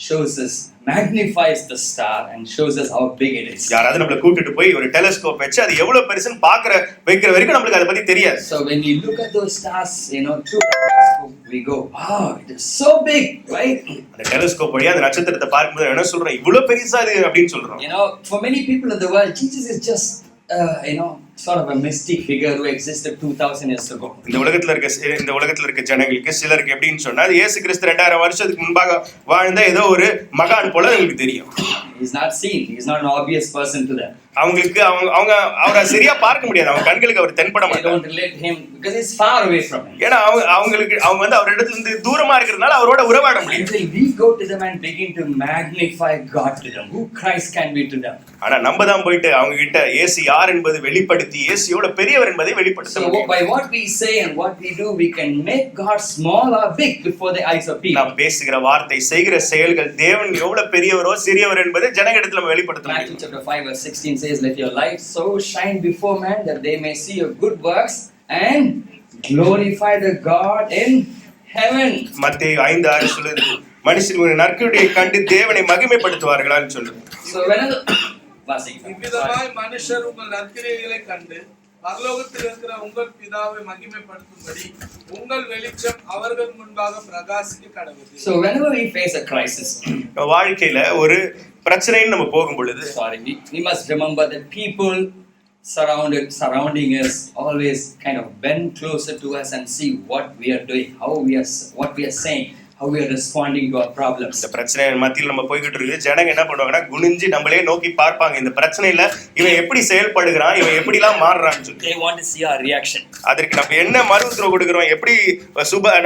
shows us, magnifies the star and shows us how big it is. யாராவது நம்மள கூட்டிட்டு போய் ஒரு டெலஸ்கோப் வச்சு அது எவ்வளவு பெருசுன்னு வைக்கிற வரைக்கும் நமக்கு அதை பத்தி தெரியாது. So when we look at those stars, through the telescope, we go, wow, it is so big, right? அந்த டெலஸ்கோப் வழியா அந்த நட்சத்திரத்தை பார்க்கும்போது என்ன சொல்றோம், இவ்வளவு பெருசா இது அப்படின்னு சொல்றோம். For many people in the world, Jesus is just sort of a mystic figure who existed 2000 years ago. இந்த உலகத்துல இருக்க ஜனங்களுக்கு சிலருக்கு எப்படின்னு சொன்னா இயேசு கிறிஸ்து 2000 வருஷத்துக்கு முன்பாக வாழ்ந்த ஏதோ ஒரு மகான் போல உங்களுக்கு தெரியும். He's not seen. He's not an obvious person to them. அவங்களுக்கு அவங்க அவரை சரியா பார்க்க முடியாது. அவங்க கண்களுக்கு அவர் தென்பட They மாட்டார். don't relate him because he's far away from him. ஏன்னா அவங்க வந்து அவர் இடத்துல இருந்து தூரமா இருக்கிறதுனால அவரோட உறவாட முடியும். Until we go to them and begin to magnify God to them, who Christ can be to them. ஆனா நம்ம தான் போயிட்டு அவங்க கிட்ட இயேசு யார் என்பதை வெளிப்படுத்தி இயேசுவோட பெரியவர் என்பதை வெளிப்படுத்த So முடியும். by what we say and what we do, we can make God small or big before the eyes of people. நாம் பேசுகிற வார்த்தை, செய்கிற செயல்கள் தேவன் எவ்வளவு பெரியவரோ சிறியவர் என்பதை ஜனங்களிடத்துல நம்ம வெளிப்படுத்த முடியும். Matthew chapter 5 verse 16 says, "Let your light so shine before men that they may see your good works and glorify the God in heaven." மத்தேயு 5:6 சொல்லுது, மனுஷர் நற்கிரியை கண்டு தேவனை மகிமைப்படுத்துவார்களான்னு சொல்லுது. So whenever இவ்விதமாய் மனுஷர் உங்கள் நற்கிரியைகளை கண்டு பரலோகத்தில் இருக்கிற உங்கள் பிதாவை மகிமைப்படுத்தும்படி உங்கள் வெளிச்சம் அவர்கள் முன்பாக பிரகாசிக்க கடவுது. So whenever we face a crisis, வாழ்க்கையில ஒரு பிரச்சனைன்னு நம்ம போகும் பொழுது we must remember that people surrounding us always kind of bend closer to us and see what we are doing, what we are saying, how we are responding to our problems. இந்த பிரச்சனை மத்தியில் நம்ம போய்கிட்டு இருக்கு. ஜனங்க என்ன பண்ணுவாங்கன்னா குனிஞ்சு நம்மளே நோக்கி பார்ப்பாங்க. இந்த பிரச்சனையில இவன் எப்படி செயல்படுகிறான், இவன் எப்படிலாம் மாறுறான்னு சொல்லி. They want to see our reaction. அதற்கு நம்ம என்ன மறு உத்தரவு கொடுக்கிறோம், எப்படி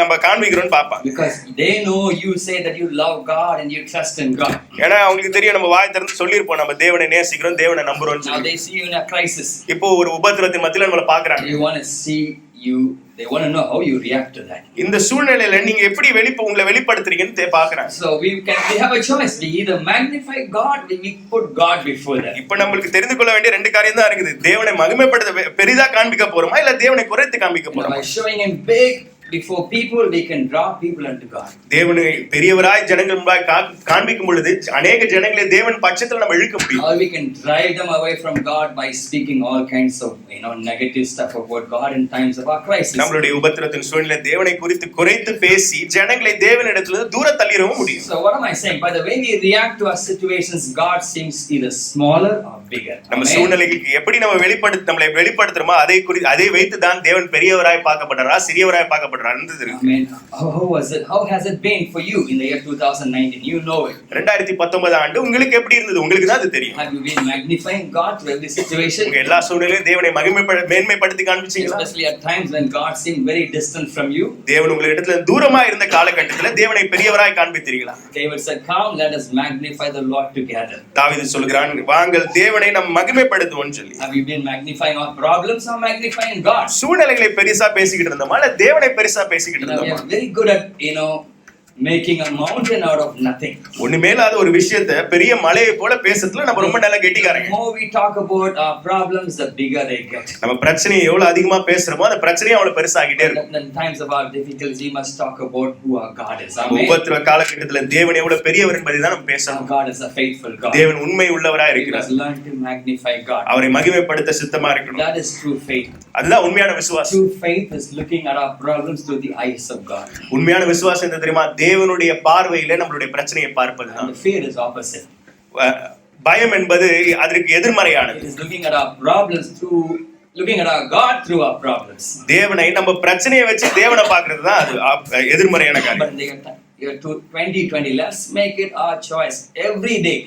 நம்ம காண்பிக்கிறோம்னு பார்ப்பாங்க. Because they know you say that you love God and you trust in God. ஏன்னா அவங்களுக்கு தெரியும் நம்ம வாய் திறந்து சொல்லியிருப்போம் நம்ம தேவனை நேசிக்கிறோம், தேவனை நம்புறோம். Now they see you in a crisis. இப்போ ஒரு உபத்திரவத்தின் மத்தியில நம்மள பார்க்கறாங்க. They want to see you, they want to know how you react to that. இந்த சூழ்நிலையில நீங்க எப்படி உங்களை வெளிப்படுத்துறீங்கன்னு பார்க்கறாங்க. So we have a choice. We either magnify God, we put God before that. இப்போ நமக்கு தெரிந்து கொள்ள வேண்டிய ரெண்டு காரியம் தான் இருக்குது. தேவனை மகிமைப்படுத்த பெரிதா காண்பிக்க போறோமா இல்ல தேவனை குறைத்து காண்பிக்க போறோமா? By showing him big before people, we can draw people unto God. தேவனை பெரியவராய் ஜனங்கள் முன்பாக காண்பிக்கும் பொழுது अनेक ஜனங்களை தேவன் பட்சத்துல நம்ம இழுக்க முடியும். Or we can drive them away from God by speaking all kinds of negative stuff about God in times of our crisis. நம்மளுடைய உபத்திரத்தின் சூழ்நிலை தேவனை குறித்து குறைத்து பேசி ஜனங்களை தேவனிடத்துல தூர தள்ளிரவும் முடியும். So what am I saying? By the way we react to our situations, God seems either smaller or bigger. நம்ம சூழ்நிலைக்கு எப்படி நம்மளை வெளிப்படுத்துறோமோ அதை வைத்து தான் தேவன் பெரியவராய் பார்க்கப்படுறாரா சிறியவராய் பார்க்கப்படுறாரா? Amen. How has it been for you in the year 2019? You know it. 2019 ஆண்டு உங்களுக்கு எப்படி இருந்தது? உங்களுக்கு தான் அது தெரியும். Have you been magnifying God through every situation? உங்க எல்லா சூழ்நிலையிலும் தேவனை மேன்மைப்படுத்தி காண்பிச்சீங்களா? Especially at times when God seemed very distant from you. தேவன் உங்க இடத்துல தூரமா இருந்த காலகட்டத்துல தேவனை பெரியவராய் காண்பித்தீர்களா? David said, "Come, let us magnify the Lord together." தாவீது சொல்கிறான், வாங்கள் தேவனை நாம் மகிமைப்படுத்துவோம் சொல்லி. Have you been magnifying our problems or magnifying God? சூழ்நிலைகளை பெரிசா பேசிக்கிட்டு இருந்தோமா இல்ல தேவனை பெரிசா பேசிக்கிட்டு இருந்தோமா? We are very good at making a mountain out of nothing. ஒண்ணுமேலாத ஒரு விஷயத்தை பெரிய மலையை போல பேசத்துல நம்ம ரொம்ப நல்லா கெட்டிக்காரங்க. The more we talk about our problems, the bigger they get. நம்ம பிரச்சனையை எவ்வளவு அதிகமா பேசுறோமோ அந்த பிரச்சனையை அவ்வளவு பெருசாகிட்டே இருக்கும். In times of our difficulties, we must talk about who our God is. Amen. உபத்திரவ காலகட்டத்துல தேவன் எவ்வளவு பெரியவர் என்பதை தான் நம்ம பேசணும். God is a faithful God. தேவன் உண்மை உள்ளவராய் இருக்கிறார். We must learn to magnify God. அவரை மகிமைப்படுத்த சித்தமா இருக்கணும். That is true faith. அதுதான் உண்மையான விசுவாசம். True faith is looking at our problems through the eyes of God. உண்மையான விசுவாசம் என்ன தெரியுமா? தேவனுடைய பார்வையில நம்மளுடைய பிரச்சனையை பார்ப்பதுதான். And fear is opposite. பயம் என்பது அதற்கு எதிர்மறையானது. It is looking at our problems through looking at our God through our problems. தேவனை நம்ம பிரச்சனையை வச்சு தேவனை பார்க்கிறது தான் அது எதிர்மறையான காரியம். But in the year 2020, let's make it our choice every day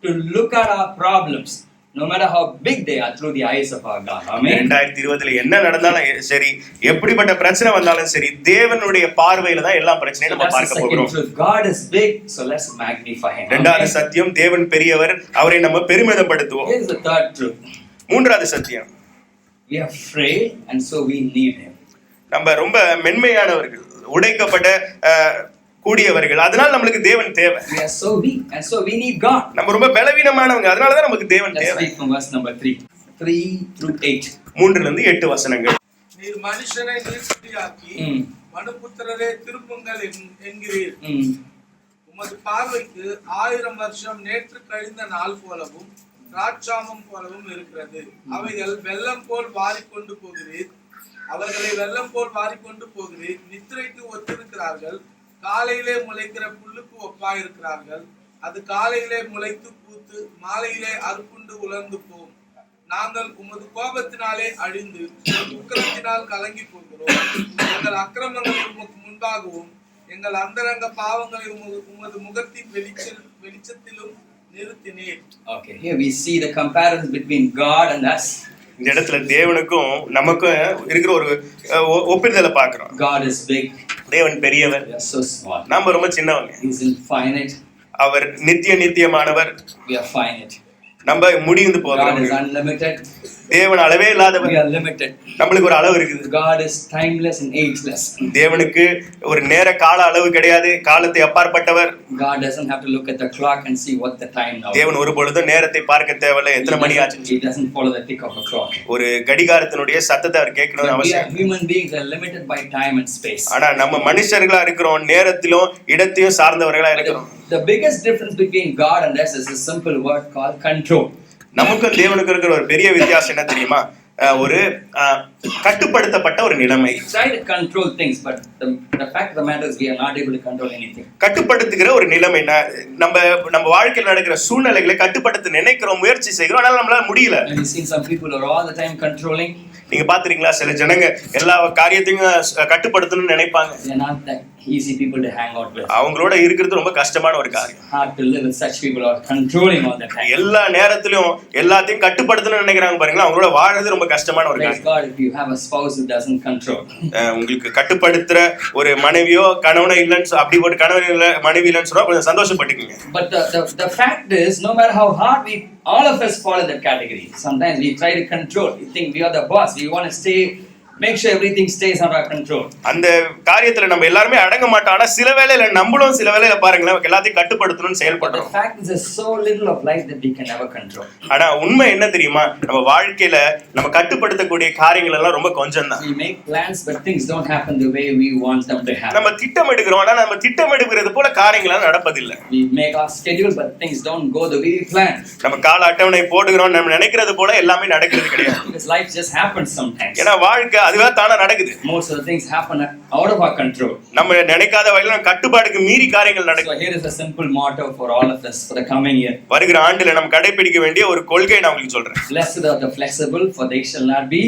to look at our problems, no matter how big they are, through the eyes of our God. Amen. 2020ல என்ன நடந்தாலும் சரி, எப்படிப்பட்ட பிரச்சனை வந்தாலும் சரி, தேவனுடைய பார்வையில தான் எல்லா பிரச்சனையும் நம்ம பார்க்க போகிறோம். God is big, so let's magnify him. இரண்டாவது சத்தியம், தேவன் பெரியவர், அவரை நம்ம பெருமிதப்படுத்துவோம். Here is the third truth. மூன்றாவது சத்தியம், we are frail and so we need him. நம்ம ரொம்ப மென்மையானவர்கள், உடைக்கப்பட்ட கூடியவர்கள், அதனால நமக்கு தேவன் தேவை. We are so weak and so we need God. நம்ம ரொம்ப பலவீனமானவங்க, அதனால தான் நமக்கு தேவன் தேவை. Let's read from verse number 3 through 8. 3 ல இருந்து 8 வசனங்கள். நீர் மனுஷனை நீர்க்குட்டியாக்கி மனுபுத்திரரே திரும்புங்கள் என்கிறீர். உமது பார்வைக்கு 1000 வருஷம் நேற்று கழிந்த நாள் போலவும் திராட்சாமம் போலவும் இருக்கிறது. அவைகள் வெள்ளம் போல் வாரிக்கொண்டு போகிறீர். அவர்களை வெள்ளம் போல் வாரிக்கொண்டு போகிறீர். நித்திரைக்கு ஒத்திருக்கிறார்கள். காலையிலே முளைக்கிற புல்லுக்கு ஒப்பாயிருக்கிறார்கள். அது காலையிலே முளைத்து பூத்து மாலையிலே அறுப்புண்டு உலர்ந்து போம். நாங்கள் உமது கோபத்தினாலே அழிந்து உக்கிரத்தினால் கலங்கி போகிறோம். எங்கள் அக்கிரமங்களை உமக்கு முன்பாகவும் எங்கள் அந்தரங்க பாவங்களை உமது முகத்தின் வெளிச்சத்திலும் நிறுத்தினீர். Okay, here we see the comparison between God and us. இந்த இடத்துல தேவனுக்கும் நமக்கும் இருக்கிற ஒரு ஒப்பிடுதலை பார்க்கிறோம். God is big. தேவன் பெரியவர். We are so small. நாம ரொம்ப சின்னவங்க. He is infinite. Our நித்தியமானவர். We are finite. நம்ம முடிந்து போகிறோம். God is unlimited. தேவன் அளவே இல்லாதவர். We are limited. நமக்கு ஒரு அளவு இருக்குது. God is timeless and ageless. தேவனுக்கு ஒரு நேர கால அளவு கிடையாது, காலத்தை அப்பாற்பட்டவர். God doesn't have to look at the clock and see what the time now. தேவன் ஒருபொழுதும் நேரத்தை பார்க்க தேவையில்லை, எத்தனை மணி ஆச்சு. He doesn't follow the tick of a clock. ஒரு கடிகாரத்தினுடைய சத்தத்தை அவர் கேட்கணும்னு அவசியம். Human beings are limited by time and space. ஆனா நம்ம மனுஷர்களா இருக்கிறோம், நேரத்திலும் இடத்தையும் சார்ந்தவர்களா இருக்கிறோம். The biggest difference between God and us is a simple word called control. நமக்கும் தேவனுக்கு இருக்கிற ஒரு பெரிய வித்தியாசம் என்ன தெரியுமா? ஒரு கட்டுப்படுத்தப்பட்ட ஒரு நிலைமை. Try to control things, but the fact of the matter is we are not able to control anything. கட்டுப்படுத்துகிற ஒரு நிலைமை. நம்ம வாழ்க்கையில் நடக்கிற சூழ்நிலைகளை கட்டுப்படுத்த நினைக்கிறோம், முயற்சி செய்கிறோம், ஆனால் நம்மளால முடியல. And you seen some people are all the time controlling. நீங்க பாத்துறீங்களா, சில ஜனங்க எல்லா காரியத்தையும் கட்டுப்படுத்தணும்னு நினைப்பாங்க. They are not that easy people to hang out with. அவங்களோட இருக்கிறது ரொம்ப கஷ்டமான ஒரு காரியம். Hard to live with such people who are controlling all the time. எல்லா நேரத்திலும் எல்லாத்தையும் கட்டுப்படுத்தணும்னு நினைக்கிறாங்க பாருங்களா, அவங்களோட வாழ்றது ரொம்ப கஷ்டமான ஒரு காரியம். God, if you have a spouse who doesn't control. உங்களுக்கு கட்டுப்படுத்துற ஒரு மனைவியோ கணவனோ இல்லன்னு அப்படி ஒரு கணவன் இல்ல மனைவி இல்லன்னு சொன்னா கொஞ்சம் சந்தோஷப்பட்டுக்குங்க. But the fact is, no matter how hard we, all of us fall in that category. Sometimes we try to control. We think we are the boss. We want to stay, make sure everything stays under our control. அந்த காரியத்துல நம்ம எல்லாரும் அடங்க மாட்டோம். ஆனா சில வேளையில நம்மளும் சில வேளையில பாருங்களேன் எல்லாத்தையும் கட்டுப்படுத்தணும்னு செயல்படுறோம். The fact is there's so little of life that we can never control. ஆனா உண்மை என்ன தெரியுமா, நம்ம வாழ்க்கையில நம்ம கட்டுப்படுத்தக்கூடிய காரியங்கள் எல்லாம் ரொம்ப கொஞ்சம் தான். We make plans but things don't happen the way we want them to happen. நம்ம திட்டமிடுகிறோம், ஆனா நம்ம திட்டமிடுகிறது போல காரியங்கள் நடப்பதில்லை. We make our schedule but things don't go the way we plan. நம்ம கால அட்டவணை போடுகிறோம், நம்ம நினைக்கிறது போல எல்லாமே நடக்கிறது கிடையாது. Because life just happens sometimes. ஏன்னா வாழ்க்கை அதுவா தானா நடக்குது. Most of the things happen out of our control. நம்ம நினைக்காத வகையில கட்டுப்பாடுக்கு மீறி காரியங்கள் நடக்கும். So here is a simple motto for all of us for the coming year. வருகிற ஆண்டுல நம்ம கடைபிடிக்க வேண்டிய ஒரு கொள்கை நான் உங்களுக்கு சொல்றேன். Blessed are the flexible for they shall not be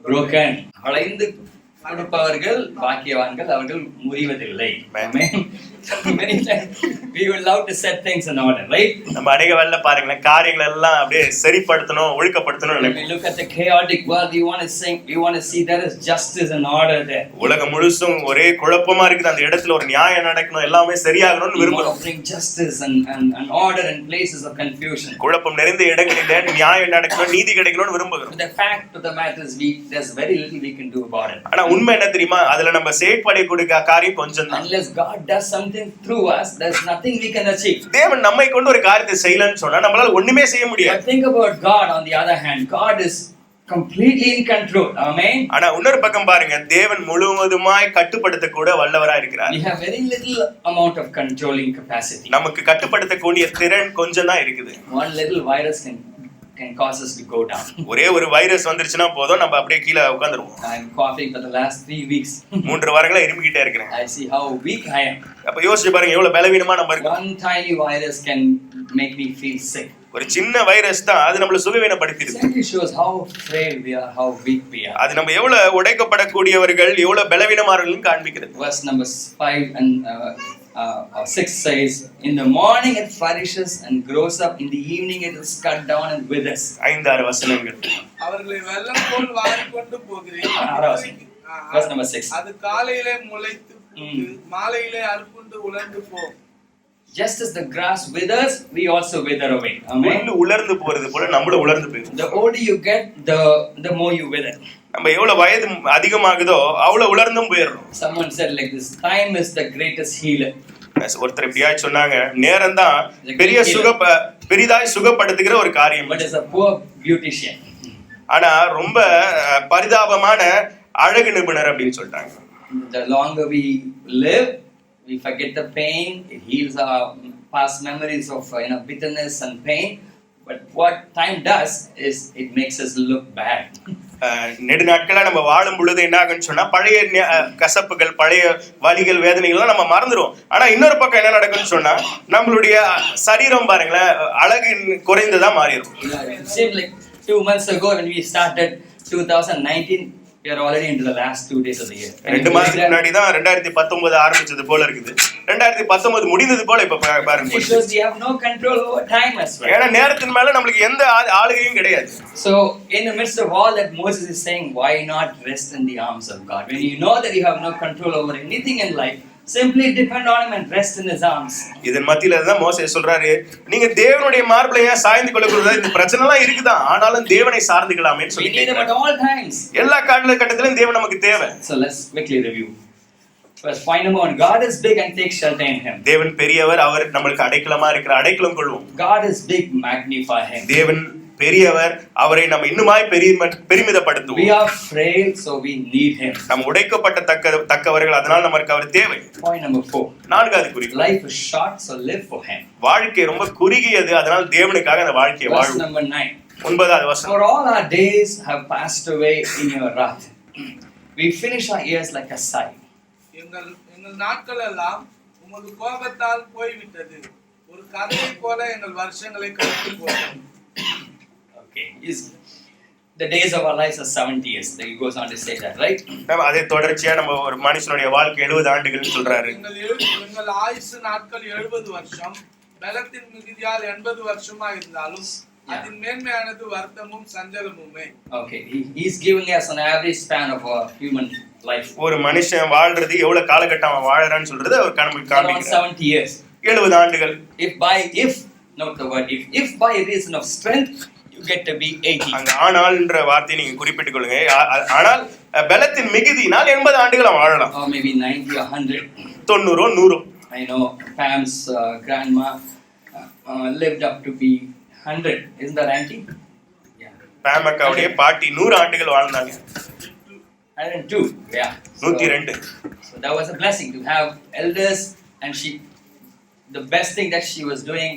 broken. வளைந்து கொடுப்பவர்கள் பாக்கியவான்கள், அவர்கள் முறிவதில்லை. Amen. Many times we would love to set things in order, right? நம்ம அநேக வேளையில பாருங்களேன் காரியங்கள் எல்லாம் அப்படியே சரிப்படுத்தணும் ஒழுக்கப்படுத்தணும் When we look at the chaotic world, we want to see there is justice and order there. உலகம் முழுசும் ஒரே குழப்பமா இருக்குது, அந்த இடத்துல ஒரு நியாயம் நடக்கணும், எல்லாமே சரியாகணும்னு விரும்புறோம். We want to bring justice and order in places of confusion. குழப்பம் நிறைந்த இடங்களில நியாயம் நடக்கணும், நீதி கிடைக்கணும்னு விரும்புகிறோம். But the fact of the matter is there's very little we can do about it. ஆனா உண்மை என்ன தெரியுமா, அதுல நம்ம செயல்படக்கூடிய காரியம் கொஞ்சம் தான். Unless God does something through us, there's nothing we can achieve. தேவன் நம்மை கொண்டு ஒரு காரியத்தை செய்யலன்னு சொன்னா நம்மளால ஒண்ணுமே செய்ய முடியாது. But think about God on the other hand. God is completely in control. Amen. ஆனா இன்னொரு பக்கம் பாருங்க, தேவன் முழுவதுமாய் கட்டுப்படுத்த கூட வல்லவரா இருக்கிறார். We have very little amount of controlling capacity. நமக்கு கட்டுப்படுத்தக்கூடிய திறன் கொஞ்சம் தான் இருக்குது. One little virus can cause us to go down. ஒரே ஒரு வைரஸ் வந்துருச்சுனா போதும் நம்ம அப்படியே கீழ உட்கார்ந்துருவோம். I am coughing for the last 3 weeks. 3 வாரங்களா இருமிக்கிட்டே இருக்கேன். I see how weak I am. அப்ப யோசிச்சு பாருங்க எவ்வளவு பலவீனமா நம்ம இருக்கோம். One tiny virus can make me feel sick. ஒரு சின்ன வைரஸ் தான் அது நம்மள சுகவீனப்படுத்திடுது. It shows how frail we are, how weak we are. அது நம்ம எவ்வளவு உடைக்கப்படக்கூடியவர்கள் எவ்வளவு பலவீனமானவர்கள்னு காண்பிக்கிறது. Verse number 5 and 6 says, in the morning it flourishes and grows up, in the evening it is cut down and withers. 5-6 வசனங்கள். அவர்களை வெள்ளம் போல் வாரிக்கொண்டு போகிறேன். Verse number 6. அது காலையிலே முளைத்து மாலையிலே அறுப்புண்டு உலர்ந்து போகும். Just as the grass withers, we also wither away. Amen. புல்லு உலர்ந்து போறது போல நம்மள உலர்ந்து போயிடும். The older you get, the more you wither. நம்ம எவ்வளவு வயது அதிகமாகுதோ அவ்வளவு உலர்ந்தும் போயிடுறோம். Someone said like this, time is the greatest healer. ஒருத்தர் இப்படியாய் சொன்னாங்க, நேரம் தான் பெரிதாய் சுகப்படுத்துகிற ஒரு காரியம். But as a poor beautician. ஆனா ரொம்ப பரிதாபமான அழகு நிபுணர் அப்படின்னு சொல்லிட்டாங்க. The longer we live, we forget the pain. It heals our past memories of bitterness and pain. But what time does is it makes us look bad. நெடு நாட்களா நம்ம வாழும் பொழுது என்ன ஆகுன்னு சொன்னா பழைய கசப்புகள், பழைய வலிகள், வேதனைகள் நம்ம மறந்துடுவோம். ஆனா இன்னொரு பக்கம் என்ன நடக்கும்னு சொன்னா நம்மளுடைய சரீரம் பாருங்களேன் அழகு குறைந்ததா மாறிடும். It seemed like 2 months ago when we started 2019, we are already into the last 2 days of the year. 2 மாசத்துக்கு முன்னாடி தான் 2019 ஆரம்பிச்சது போல இருக்குது. 2019 முடிந்தது போல இப்ப பாருங்க. It shows we have no control over time as well. ஏன்னா நேரத்தின் மேல நமக்கு எந்த ஆளுகையும் கிடையாது. So in the midst of all that, Moses is saying, why not rest in the arms of God? When you know that you have no control over anything in life, simply depend on him and rest in his arms. இதன் மத்தியில தான் மோசே சொல்றாரு, நீங்க தேவனுடைய மார்பிளையா சாய்ந்து கொள்ளக்கூடாது. இந்த பிரச்சனை எல்லாம் இருக்குதான், ஆனாலும் தேவனை சார்ந்துக்கலாமேன்னு சொல்லி. We need him at all times. எல்லா காலகட்டத்திலும் தேவன் நமக்கு தேவை. So let's quickly review. First, point number 1, God is big and take shelter in him. தேவன் பெரியவர், அவர் நமக்கு அடைக்கலமா இருக்கிற, அடைக்கலம் கொள்வோம். God is big, magnify him. தேவன் பெரியவர், அவரை நம்ம இன்னுமாய் பெருமிதப்படுத்துவோம். We are frail, so we need him. நம்ம உடைக்கப்பட்ட தக்கவர்கள், அதனால நமக்கு அவர் தேவை. Point number 4, நான்காவது குறிப்பு, life is short, so live for him. வாழ்க்கை ரொம்ப குறுகியது, அதனால தேவனுக்காக அந்த வாழ்க்கையை Verse வாழ்வோம். number 9, 9வது வசனம், for all our days have passed away in your wrath. We finish our years like a sigh. எங்கள் நாட்கள் எல்லாம் உமது கோபத்தால் போய்விட்டது. ஒரு கதையை போல எங்கள் வருஷங்களை கடந்து போகும். Okay, the days of our lives are 70 years. He goes on to say that, right? அதே தொடர்ச்சியா நம்ம ஒரு மனுஷனுடைய வாழ்க்கை 70 ஆண்டுகள்னு சொல்றாரு. எங்கள் ஆயுசு நாட்கள் 70 வருஷம், பலத்தின் மிகுதியால் 80 வருஷமா இருந்தாலும் அதன் மேன்மையானது வருத்தமும் சஞ்சலமுமே. Okay, he's giving us an average span of a human life. ஒரு மனுஷன் வாழ்றது எவ்வளவு காலகட்டம் அவன் வாழறான்னு சொல்றது அவர் நமக்கு காண்பிக்கிறார். 70 years. 70 ஆண்டுகள். Note the word if by reason of strength you get to be 80. அங்க ஆனால்ன்ற வார்த்தையை நீங்க குறிப்பிட்டுக் கொள்ளுங்க. ஆனால் பலத்தின் மிகுதியினால் 80 ஆண்டுகள் அவன் வாழலாம். Or maybe 90 or 100. 90 100. I know Pam's grandma lived up to be 100. Isn't that auntie? Yeah. Pam அக்காவுடைய பாட்டி 100 ஆண்டுகள் வாழ்ந்தாங்க. 102. Yeah. 102. So that was a blessing to have elders, and the best thing that she was doing,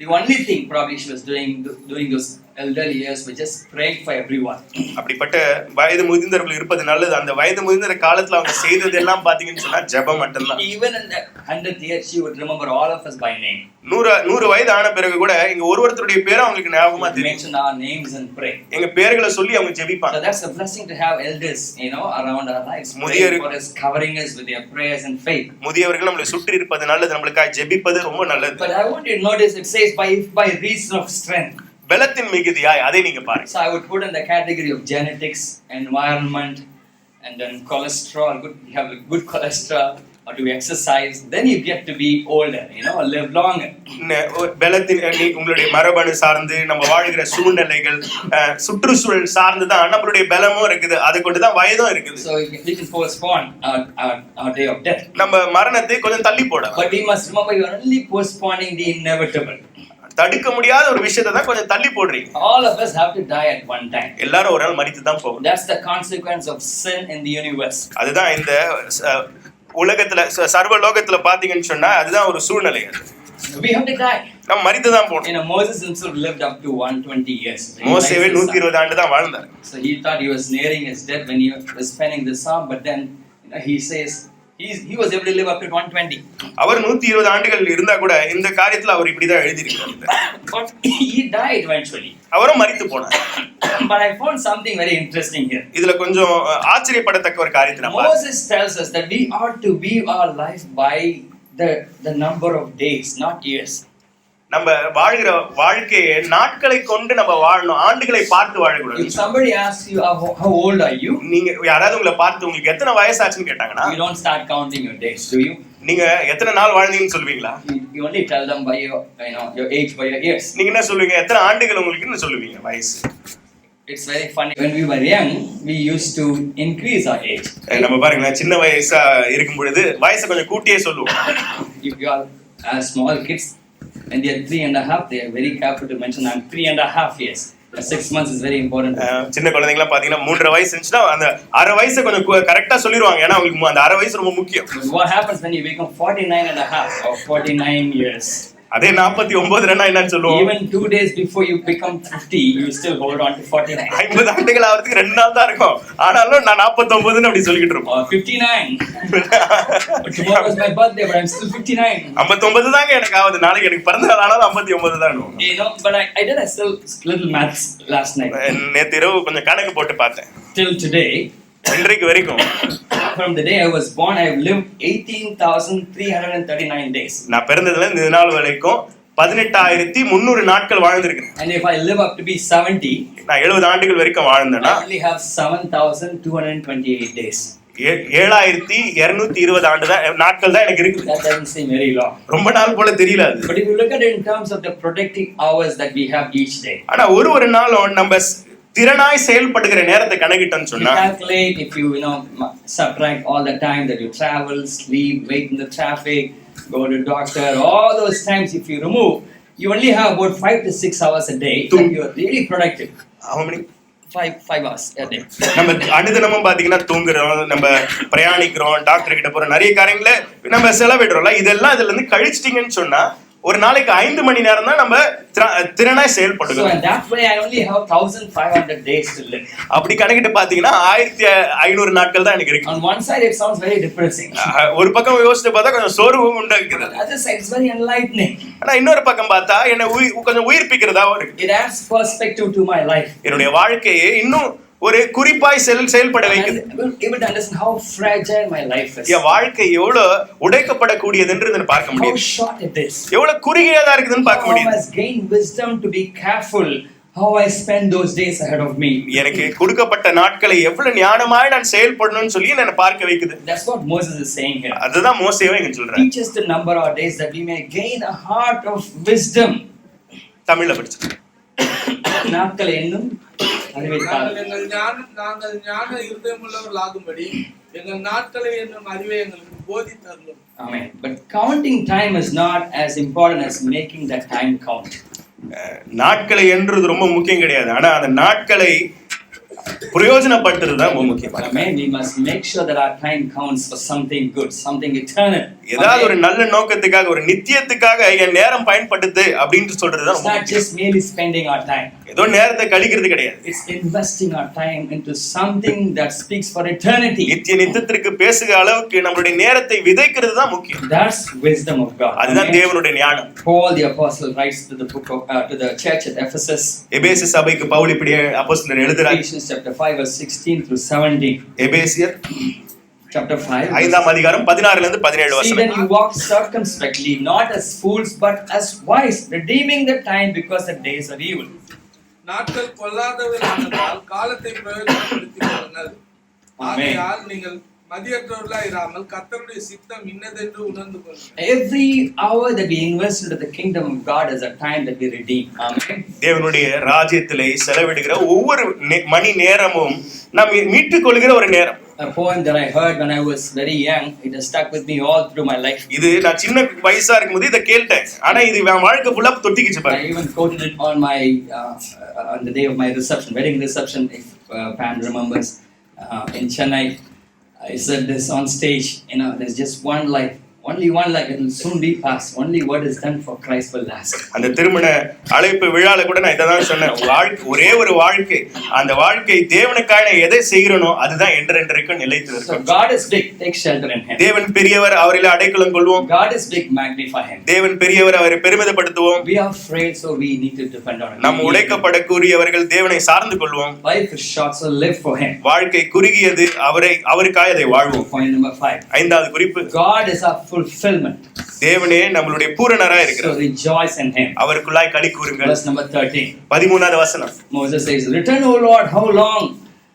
the only thing probably she was doing during those elderly years was just praying for everyone. அப்படிப்பட்ட வயது முதிர்ந்தவர்கள் இருப்பது நல்லது. அந்த வயது முதிர்ந்த காலத்துல அவங்க செய்தது எல்லாம் பாத்தீங்கன்னு சொன்னா ஜெபம் மட்டும்தான். Even in the 100th year she would remember all of us by name. 100 வயது ஆன பிறகு கூட இங்க ஒருவருடைய பேரை அவங்களுக்கு ஞாபகமா தெரியும். Mention our names and pray. எங்க பேர்களை சொல்லி அவங்க ஜெபிப்பாங்க. So that's a blessing to have elders, around our lives, praying for us, covering us with their prayers and faith. முதியவர்கள் நம்மளை சுற்றி இருப்பது நல்லது, நம்மளுக்காக ஜெபிப்பது ரொம்ப நல்லது. But I want you to notice it says by reason of strength. பலத்தின் மிகுதியாய், அதை நீங்க பாருங்க. So I would put in the category of genetics, environment, and then cholesterol. You have good cholesterol, or do exercise, then you get to be older, live longer. பலத்தின் உங்களுடைய மரபணு சார்ந்து நம்ம வாழ்கிற சூழ்நிலைகள் சுற்றுச்சூழல் சார்ந்து தான் நம்மளுடைய பலமும் இருக்குது, அது கொண்டு தான் வயதும் இருக்குது. So we can postpone our day of death. நம்ம மரணத்தை கொஞ்சம் தள்ளி போடலாம். But we must remember you are only postponing the inevitable. தடுக்க முடியாத ஒரு விஷயத்தை தான் கொஞ்சம் தள்ளி போடுறீங்க. All of us have to die at one time. எல்லாரும் ஒரு நாள் மரித்து தான் போவோம். That's the consequence of sin in the universe. அதுதான் இந்த உலகத்துல சர்வ லோகத்துல பாத்தீங்கன்னு சொன்னா அதுதான் ஒரு சூழ்நிலை. We have to die. நம்ம மரித்து தான் போவோம். Moses himself lived up to 120 years. மோசேவே 120 ஆண்டு தான் வாழ்ந்தார். So he thought he was nearing his death when he was penning the psalm, but then he says he was able to live up to 120. அவர் 120 ஆண்டுகள் இருந்தா கூட இந்த காரியத்துல அவர் இப்படி தான் எழுதி இருக்காரு. But he died eventually. அவரும் மரித்து போனார். But I found something very interesting here. இதுல கொஞ்சம் ஆச்சரியப்படத்தக்க ஒரு காரியத்தை நம்ம Moses tells us that we ought to view our life by the number of days, not years. நம்ம வாழ்கிற வாழ்க்கையை நாட்களை கொண்டு நம்ம வாழணும், ஆண்டுகளை பார்த்து வாழக்கூடாது. If somebody asks you how old are you, நீங்க யாராவது உங்களை பார்த்து உங்களுக்கு எத்தனை வயசாச்சுன்னு கேட்டாங்கன்னா you don't start counting your days, do you? நீங்க எத்தனை நாள் வாழ்ந்தீங்கன்னு சொல்வீங்களா? You only tell them by your age, by your years. நீங்க என்ன சொல்லுவீங்க? எத்தனை ஆண்டுகள் உங்களுக்குன்னு சொல்லுவீங்க வயசு. It's very funny. When we were young, we used to increase our age. நம்ம பாருங்க, சின்ன வயசா இருக்கும் பொழுது வயசை கொஞ்சம் கூட்டியே சொல்லுவோம். If you are small kids and they are 3.5, they are very careful to mention I'm 3.5 years. 6 months is very important. சின்ன குழந்தைங்களா பாத்தீங்கன்னா 3.5 வயசு இருந்துச்சுன்னா அந்த அரை வயசை கொஞ்சம் கரெக்டா சொல்லிடுவாங்க, ஏன்னா அவங்களுக்கு அந்த அரை வயசு ரொம்ப முக்கியம். What happens when you become 49.5 or 49 years? அதே 49 என்னன்னு சொல்லுவோம். Even 2 days before you become 50, you still hold on to 49. 50 ஆண்டுகள் ஆகிறதுக்கு 2 நாள் தான் இருக்கும், ஆனாலும் நான் 49 அப்படி சொல்லிட்டு இருப்போம். 59. But tomorrow is my birthday, but I'm still 59. 59 தாங்க எனக்கு ஆகுது, நாளைக்கு எனக்கு பிறந்த நாள், ஆனாலும் 59 தான் இருக்கும். But I did a little maths last night. நேத்து இரவு கொஞ்சம் கணக்கு போட்டு பார்த்தேன். Till today, இன்றைக்கு வரைக்கும் from the day I was born, I have lived 18,339 days. நான் பிறந்ததுல இந்த நாள் வரைக்கும் 18,300 நாட்கள் வாழ்ந்திருக்கேன். And if I live up to be 70, நான் 70 ஆண்டுகள் வரைக்கும் வாழ்ந்தேன்னா I only have 7,228 days. 7,220 நாட்கள் தான் எனக்கு இருக்கு. That doesn't seem very long. ரொம்ப நாள் போல தெரியல அது. But if you look at it in terms of the productive hours that we have each day, ஆனா ஒரு நாளும் நம்ம திறனாய் செயல்படுகிற நேரத்தை கணக்கிட்டோம்னு சொன்னா, calculate, if you subtract all the time that you travel, sleep, wait in the traffic, go to doctor, all those times if you remove, you only have about 5 to 6 hours a day and you are really productive. How many? 5 hours a day. நம்ம அனுதினமும் பாத்தீங்கன்னா தூங்குறோம், நம்ம பிரயாணிக்கிறோம், doctor கிட்ட போறோம், நிறைய காரியங்களை நம்ம செலவிடுறோம்ல, இதெல்லாம் இதுல இருந்து கழிச்சிட்டீங்கன்னு சொன்னா ஒரு நாளைக்கு 5 மணி நேரம் தான் நம்ம திறனாய் So செயல்படுகிறோம். in that way, I only have 1,500 days to live. அப்படி கணக்கிட்டு பாத்தீங்கன்னா 1500 நாட்கள் தான் எனக்கு இருக்கு. On one side, it sounds very depressing. ஒரு பக்கம் யோசிச்சு பார்த்தா கொஞ்சம் சோர்வும் உண்டாக்குது. On the other side, it's very enlightening. ஆனா இன்னொரு பக்கம் பார்த்தா என்ன கொஞ்சம் உயிர்ப்பிக்கிறதாவும் இருக்கு. It adds perspective to my life. என்னுடைய வாழ்க்கையை இன்னும் ஒரு குறிப்பாய் செயல்பட வைக்குது. Able to understand how fragile my life is. என் வாழ்க்கை எவ்வளவு உடைக்கப்படக்கூடியது என்று பார்க்க How முடியும். short it is. எவ்வளவு குறுகியதா இருக்குதுன்னு பார்க்க How I முடியும். must gain wisdom to be careful how I spend those days ahead of me. எனக்கு கொடுக்கப்பட்ட நாட்களை எவ்வளவு ஞானமாய் நான் செயல்படணும்னு சொல்லி என்னை பார்க்க வைக்குது. That's what Moses is saying here. அதுதான் மோசேவே இங்க சொல்றாரு. Teach us to number our days that we may gain a heart of wisdom. தமிழ்ல படிச்சு. நாட்களை என்னும் அறிவைத்தால் நாங்கள் ஞான இருதயமுள்ளவர்களாகும்படி எங்கள் நாட்களை என்னும் அறிவை எங்களுக்கு போதித்தருளும். Amen. But counting time is not as important as making that time count. நாட்களை என்றது ரொம்ப முக்கியம் கிடையாது. ஆனா அந்த நாட்களை பிரயோஜனப்படுத்துறது தான் ரொம்ப முக்கியம். Amen. We must make sure that our time counts for something good, something eternal. ஏதாவது ஒரு நல்ல நோக்கத்துக்காக ஒரு நித்தியத்துக்காக என் நேரம் பயன்படுத்து அப்படின்னு சொல்றது தான் It's not just merely spending our time. ஏதோ நேரத்தை கழிக்கிறது கிடையாது. It's investing our time into something that speaks for eternity. நித்தியத்திற்கு பேசுகிற அளவுக்கு நம்மளுடைய நேரத்தை விதைக்கிறது தான் முக்கியம். That's wisdom of God. அதுதான் தேவனுடைய ஞானம். Paul the apostle writes to the book of to the church at Ephesus. எபேசு சபைக்கு பவுல் இப்படி அப்போஸ்தலர் எழுதுறார். Ephesians chapter 5 verse 16 through 17. எபேசியர் chapter 5 5ஆம் அதிகாரம் 16 ல இருந்து 17 See வசனம். then you walk circumspectly, not as fools but as wise, redeeming the time because the days are evil. நாட்கள் பொல்லாதவர்களானதால் காலத்தை பிரயோஜனப்படுத்திக் கொள்ளுங்கள். ஆகையால் நீங்கள் மதியற்றவர்களாய் இராமல் கர்த்தருடைய சித்தம் இன்னதென்று உணர்ந்து கொள்ளுங்கள். Every hour that we invest into the kingdom of God is a time that we redeem. Amen. தேவனுடைய ராஜ்யத்திலே செலவிடுகிற ஒவ்வொரு மணி நேரமும் நாம் மீட்டுக் கொள்கிற ஒரு நேரம். A poem that I heard when I was very young, it has stuck with me all through my life. இது நான் சின்ன வயசா இருக்கும்போது இத கேட்டேன். ஆனா இது என் வாழ்க்கை ஃபுல்லா தொட்டிக்கிச்சு I பாருங்க. even quoted it on my on the day of my reception, wedding reception, if Pam remembers, in Chennai. I said this on stage, there's just one life, only one life, it will soon be past. Only what is done for Christ will last. அந்த திருமண அழைப்பு விழால கூட நான் இதான் சொன்னேன். ஒரே ஒரு வாழ்க்கை, அந்த வாழ்க்கை தேவனுக்காக எதை செய்யறனோ அதுதான் என்றென்றைக்கும் நிலைத்து இருக்கும். So God is big, take shelter in him. தேவன் பெரியவர், அவரிலே அடைக்கலம் கொள்வோம். God is big, magnify him. தேவன் பெரியவர், அவரை பெருமிதப்படுத்துவோம். We are afraid, so we need to depend on him. நாம் உடைக்கப்படக்கூடியவர்கள் தேவனை சார்ந்து கொள்வோம். Life is short, so live for him. வாழ்க்கை குறுகியது, அவருக்காக அதை வாழ்வோம். Point number 5. ஐந்தாவது குறிப்பு, God is our fulfillment. தேவனே நம்மளுடைய பூரணராய் So இருக்கிறார். rejoice in him. அவருக்குள்ளாய் களி கூறுங்கள். Verse number 13. 13வது வசனம். Moses says, "Return, O Lord, how long?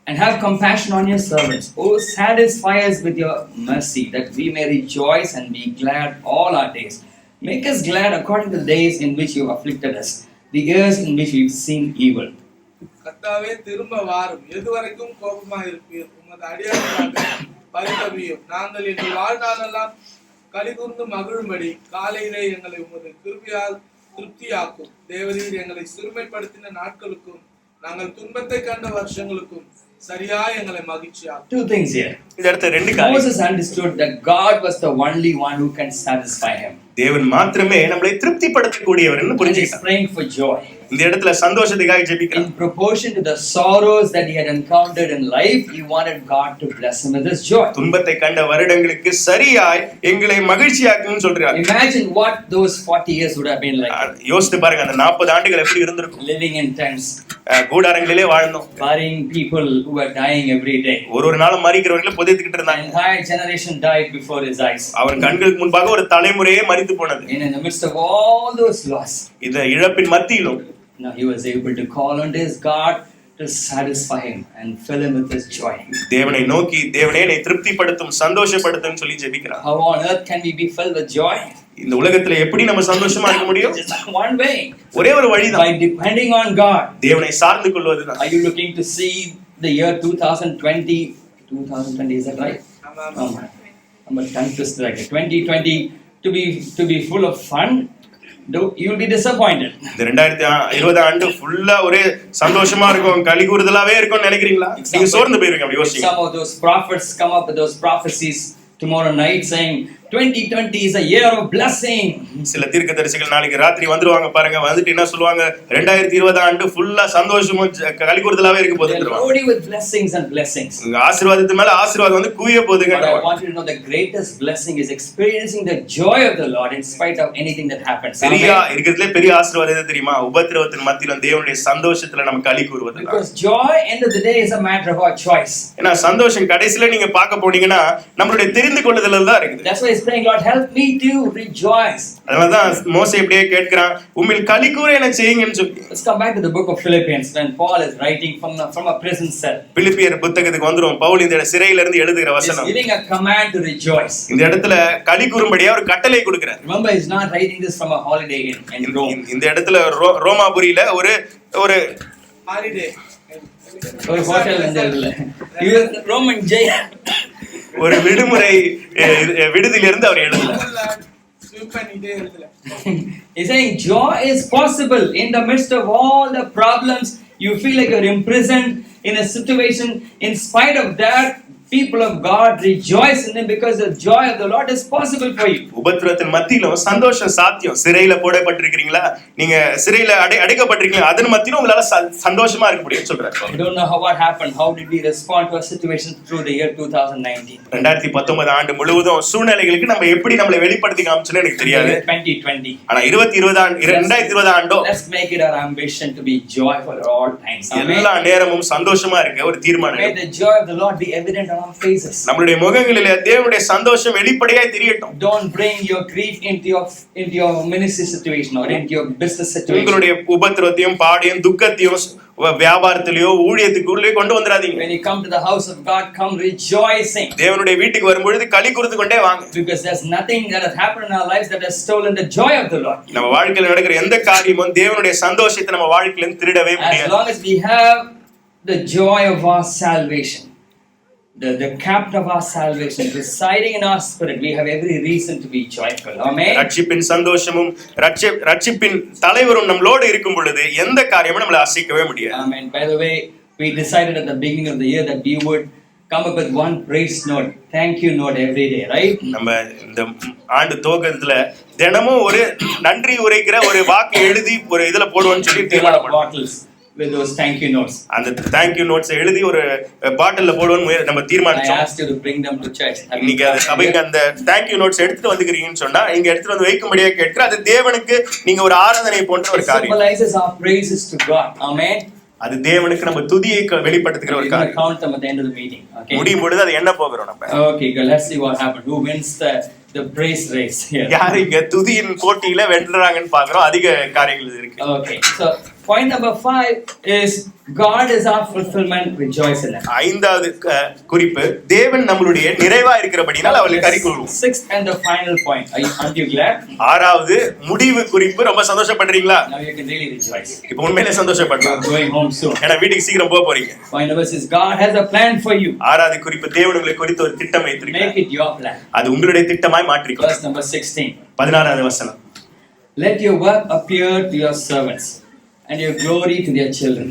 And have compassion on your servants. O satisfy us with your mercy, that we may rejoice and be glad all our days. Make us glad according to the days in which you afflicted us, the years in which we've seen evil." கர்த்தாவே திரும்ப வாரும், எதுவரைக்கும் கோபமாக இருப்பீர்? உமது அடியார்களாக பரிதபியும். நாங்கள் எங்கள் வாழ்நாளெல்லாம் கலிகூர்ந்து மகிழும்படி காலையிலே எங்களை உமது கிருபையால் திருப்தியாக்கும். தேவரீர் எங்களை சிறுமைப்படுத்தின நாட்களுக்கும் நாங்கள் துன்பத்தை கண்ட வருஷங்களுக்கும் சரியா எங்களை மகிழ்ச்சியாக்கும். Two things here. இந்த இடத்துல ரெண்டு காரியம். Moses understood that God was the only one who can satisfy him. தேவன் மாத்திரமே நம்மளை திருப்திப்படுத்தக்கூடியவர்னு He is புரிஞ்சுக்கிட்டான். praying for joy. இந்த இடத்துல சந்தோஷத்துக்காக ஜெபிக்கிறான். In proportion to the sorrows that he had encountered in life, he wanted God to bless him with his joy. துன்பத்தை கண்ட வருடங்களுக்கு சரியாய் எங்களை மகிழ்ச்சியாக்குன்னு சொல்றார். Imagine what those 40 years would have been like. யோசித்து பாருங்க, அந்த 40 ஆண்டுகள் எப்படி இருந்திருக்கும். Living in tents, கூடாரங்களிலே வாழ்ந்தோம். burying people who were dying every day. ஒரு நாளும் மரிக்கிறவர்களை புதைத்துக்கிட்டு An இருந்தாங்க. entire generation died before his eyes. அவர் கண்களுக்கு முன்பாக ஒரு தலைமுறையே மரித்து போனது. And in the midst of all those loss, இந்த இழப்பின் மத்தியிலும் now he was able to call on his God to satisfy him and fill him with his joy. தேவனை நோக்கி, தேவனே என்னை திருப்திப்படுத்தும், சந்தோஷப்படுத்தும் சொல்லி ஜெபிக்கிறார். How on earth can we be filled with joy? இந்த உலகத்துல எப்படி நம்ம சந்தோஷமா இருக்க முடியும்? Just one way. ஒரே ஒரு வழிதான், By depending on God. தேவனை சார்ந்து கொள்வதுதான். Are you looking to see the year 2020? 2020, is that right? ஆமாம். I'm a tongue twister like that. 2020 to be full of fun. You'll be disappointed. இந்த 2020 ஆண்டு ஃபுல்லா ஒரே சந்தோஷமா இருக்கும், களி கூறுதலாவே இருக்கும்னு நினைக்கிறீங்களா? நீங்க சோர்ந்து போயிருவீங்க அப்படி யோசிச்சீங்க. Some of those prophets come up with those prophecies tomorrow night saying 2020 is a year of blessing. சில தீர்க்கதரிசிகள் நாளைக்கு ராத்திரி வந்துருவாங்க பாருங்க, வந்துட்டு என்ன சொல்லுவாங்க, 2020 ஆண்டு ஃபுல்லா சந்தோஷமும் களிகூர்தலாவே இருக்க போகுதுன்றாங்க. Loaded with blessings and blessings. ஆசீர்வாதத்து மேல ஆசீர்வாதம் வந்து குவிய போகுதுங்க. But I want you to know the greatest blessing is experiencing the joy of the Lord in spite of anything that happens. பெரிய இருக்கிறதுல பெரிய ஆசீர்வாதம் எது தெரியுமா? உபத்திரவத்தின் மத்தியில தேவனுடைய சந்தோஷத்துல நம்ம களி கூறுவது. Because joy end of the day is a matter of our choice. ஏன்னா சந்தோஷம் கடைசில நீங்க பார்க்க போனீங்கன்னா நம்மளுடைய தெரிந்து கொள்ளுதல்ல தான் இருக்குது. That's why he's praying, Lord, help me to rejoice. அதனாலதான் மோசே இப்படியே கேட்கிறான், உம்மில் களி கூற என்ன செய்யுங்கன்னு சொல்லி. Let's come back to the book of Philippians when Paul is writing from a prison cell. பிலிப்பியர் புத்தகத்துக்கு வந்துரும். பவுல் இந்த சிறையில இருந்து எழுதுகிற வசனம். He's giving a command to rejoice. இந்த இடத்துல களி கூறும்படியா ஒரு கட்டளை கொடுக்கிறார். Remember, he's not writing this from a holiday in Rome. இந்த இடத்துல ரோமாபுரியில ஒரு ஹாலிடே ஒரு ஹோட்டல் இல்ல, இது ரோமன் ஜெயில், ஒரு விடுமுறை விடுதியில இருந்து அவர் எழுதுறார். ஸ்விம் பண்ணிட்டே இருக்கல. He's saying joy is possible in the midst of all the problems. You feel like you're imprisoned in a situation. In spite of that, people of God rejoice in Him because the joy of the Lord is possible for you. உபத்திரவத்தின் மத்தியிலும் சந்தோஷம் சாத்தியம். சிறையில போடப்பட்டிருக்கீங்களா, நீங்க சிறையில அடைக்கப்பட்டிருக்கீங்களா, அதன் மத்தியிலும் உங்களால சந்தோஷமா இருக்க முடியும்னு சொல்றாரு. I don't know what happened. How did we respond to a situation through the year 2019? 2019 ஆண்டு முழுவதும் சூழ்நிலைகளுக்கு நம்ம எப்படி நம்மளை வெளிப்படுத்தி காமிச்சோன்னு எனக்கு தெரியாது. 2020. ஆனா 2020 ஆண்டோ Let's make it our ambition to be joyful at all times. எல்லா நேரமும் சந்தோஷமா இருக்க ஒரு தீர்மானம். May the joy of the Lord be evident on our faces. நம்மளுடைய முகங்களிலே தேவனுடைய சந்தோஷம் வெளிப்படையாய் தெரியட்டும். Don't bring your grief into your ministry situation or into your business situation. உங்களுடைய உபத்திரவத்தையும் பாடையும் துக்கத்தையும் வியாபாரத்திலயோ ஊழியத்துக்குள்ளே கொண்டு வந்துடாதீங்க. When you come to the house of God, come rejoicing. தேவனுடைய வீட்டுக்கு வரும்பொழுது களி கூர்ந்து கொண்டே வாங்க. Because there's nothing that has happened in our lives that has stolen the joy of the Lord. நம்ம வாழ்க்கையில நடக்கிற எந்த காரியமும் தேவனுடைய சந்தோஷத்தை நம்ம வாழ்க்கையில இருந்து திருடவே முடியாது. As long as we have the joy of our salvation, the captain of our salvation residing in our spirit, we have every reason to be joyful. Amen. ரட்சிப்பின் சந்தோஷமும் ரட்சிப்பின் தலைவரும் நம்மளோடு இருக்கும் பொழுது எந்த காரியமும் நம்மளை அசைக்கவே முடியாது. Amen. By the way, we decided at the beginning of the year that we would come up with one praise note, thank you note every day, right? நம்ம இந்த ஆண்டு துவக்கத்துல தினமும் ஒரு நன்றி உரைக்கிற ஒரு வாக்கு எழுதி ஒரு இதுல போடுவோம்னு சொல்லி தீர்மானம் பண்ணோம். Bottles with those thank you notes. அந்த thank you notes எழுதி ஒரு பாட்டில்ல போடுவோம்னு நம்ம I தீர்மானிச்சோம். asked you to bring them to church. இன்னைக்கு அந்த சபைக்கு அந்த thank you notes எடுத்துட்டு வந்துக்கிறீங்கன்னு சொன்னா இங்க எடுத்துட்டு வந்து வைக்கும்படியா கேட்கிற அது தேவனுக்கு நீங்க ஒரு ஆராதனை போன்ற ஒரு காரியம். Symbolizes our praises to God. Amen. அது தேவனுக்கு நம்ம துதியை வெளிப்படுத்துகிற ஒரு காரியம். Count them at the end of the meeting. Okay. முடியும் பொழுது அது என்ன போகிறோம் நம்ம. Okay, good. Let's see what happened. Who wins the praise race here? யார் இங்க துதியின் போட்டியில வென்றாங்கன்னு பாக்குறோம். அதிக காரியங்கள் இருக்கு. Okay. So point number 5 is God is our fulfillment, rejoice in Him. ஐந்தாவது குறிப்பு, தேவன் நம்மளுடைய நிறைவா இருக்கிறபடியால் அவரை கறி கூறுவோம். Sixth and the final point. Aren't you glad? ஆறாவது முடிவு குறிப்பு, ரொம்ப சந்தோஷப்படுறீங்களா? Now you can really rejoice. இப்போ உண்மையிலே சந்தோஷப்படலாம். You're going home soon. ஏன்னா வீட்டுக்கு சீக்கிரம் போக போறீங்க. Point number 6, God has a plan for you. ஆறாவது குறிப்பு, தேவன் உங்களை குறித்து ஒரு திட்டம் வைத்திருக்கிறார். Make it your plan. அது உங்களுடைய திட்டமாய் மாற்றிக்கொள்ளுங்கள். Verse number 16. 16வது வசனம். Let your work appear to your servants and your glory to their children.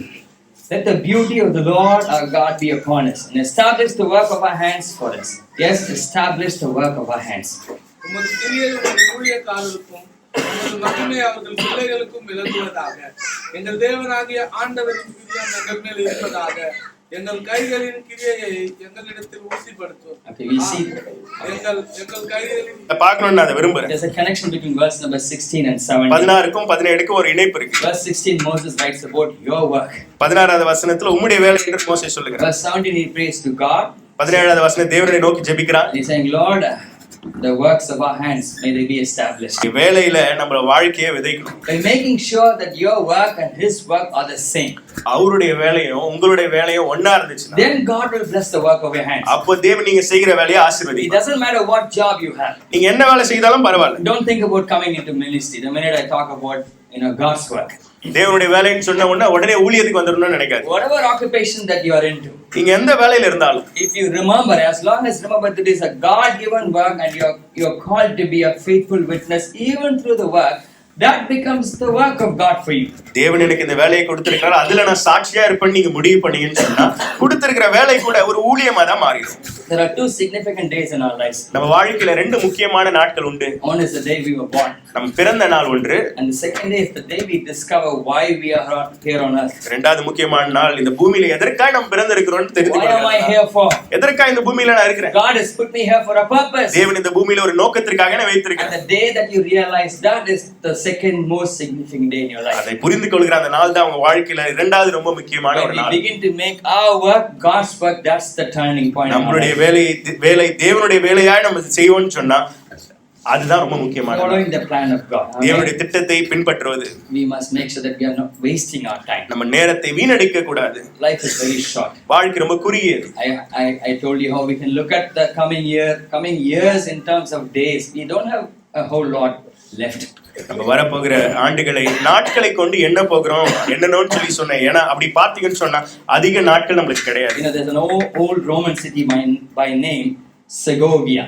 Let the beauty of the Lord our God be upon us and establish the work of our hands for us. Yes, establish the work of our hands. உமது கிரியை உமது ஊழியக்காரருக்கும் உமது மகிமை அவர்கள் பிள்ளைகளுக்கும் விளங்குவதாக. எங்கள் தேவனாகிய ஆண்டவரின் பிரியம் எங்கள் மேல் இருப்பதாக. எங்கள் கைகளின் கிரியையை எங்களிடத்தில் உறுதிப்படுத்தும். Okay, we see எங்கள் கைகளின் பார்க்கணும்னு நான் விரும்புறேன். there's a connection between verse number 16 and 17. 16க்கும் 17க்கும் ஒரு இணைப்பு இருக்கு. Verse 16 Moses writes about your work. 16வது வசனத்துல உம்முடைய வேலை என்று மோசே சொல்லுகிறார். Verse 17 he prays to God. 17வது வசனம் தேவனை நோக்கி ஜெபிக்கிறார். He's saying, Lord, the works of our hands may they be established. வேலையில நம்ம வாழ்க்கையை விதைக்கணும். By making sure that your work and his work are the same. அவருடைய வேலையும் உங்களுடைய வேலையும் ஒண்ணா இருந்துச்சுன்னா Then God will bless the work of your hands. அப்போ தேவன் நீங்க செய்கிற வேலையை It ஆசீர்வதிப்பார். doesn't matter what job you have. நீங்க என்ன வேலை செய்தாலும் பரவாயில்லை. Don't think about coming into ministry the minute I talk about God's work. தேவனுடைய வேலைன்னு சொன்ன உடனே ஊழியத்துக்கு வந்துடணும்னு நினைக்காது. Whatever occupation that you are into, நீங்க எந்த வேலையில இருந்தாலும், if you remember, as long as remember that it is a God-given work and you're called to be a faithful witness even through the work, that becomes the work of God for you. தேவன் எனக்கு இந்த வேலையை கொடுத்திருக்காரு, அதுல நான் சாட்சியா இருப்பேன்னு நீங்க முடிவு பண்ணீங்கன்னு சொன்னா கொடுத்திருக்கிற வேலை கூட ஒரு ஊழியமா தான் மாறிடும். There are two significant days in our lives. நம்ம வாழ்க்கையில ரெண்டு முக்கியமான நாட்கள் உண்டு. One is the day we were born. நம்ம பிறந்த நாள் ஒன்று. And the second day is the day we discover why we are here on earth. இரண்டாவது முக்கியமான நாள் இந்த பூமியில எதற்காக நாம் பிறந்திருக்கிறோம்னு தெரிஞ்சுக்கணும். Why am I here for? எதற்காக இந்த பூமியில நான் இருக்கிறேன்? God has put me here for a purpose. தேவன் இந்த பூமியில ஒரு நோக்கத்திற்காக என்னை வைத்திருக்கிறார். And the day that you realize that is the second most significant day in your life. அதை புரிந்து கொள்கிற அந்த நாள் தான் உங்க வாழ்க்கையில இரண்டாவது ரொம்ப முக்கியமான ஒரு நாள். We begin to make our work God's work. That's the turning point. நம்மளுடைய வேலை தேவனுடைய வேலையாய் நம்ம செய்வோம்னு சொன்னா அதுதான் ரொம்ப முக்கியமானது. Following the plan of God. தேவனுடைய திட்டத்தை பின்பற்றுவது. We must make sure that we are not wasting our time. நம்ம நேரத்தை வீணடிக்க கூடாது. Life is very short. வாழ்க்கை ரொம்ப குறுகியது. I told you how we can look at the coming years in terms of days. We don't have a whole lot left. நம்ம வரப்போகிற ஆண்டுகளை நாட்களை கொண்டு என்ன போகிறோம் என்னன்னு சொல்லி சொன்னேன். ஏன்னா அப்படி பார்த்தீங்கன்னு சொன்னா அதிக நாட்கள் நம்மளுக்கு கிடையாது. You know, there's an old Roman city by name Segovia.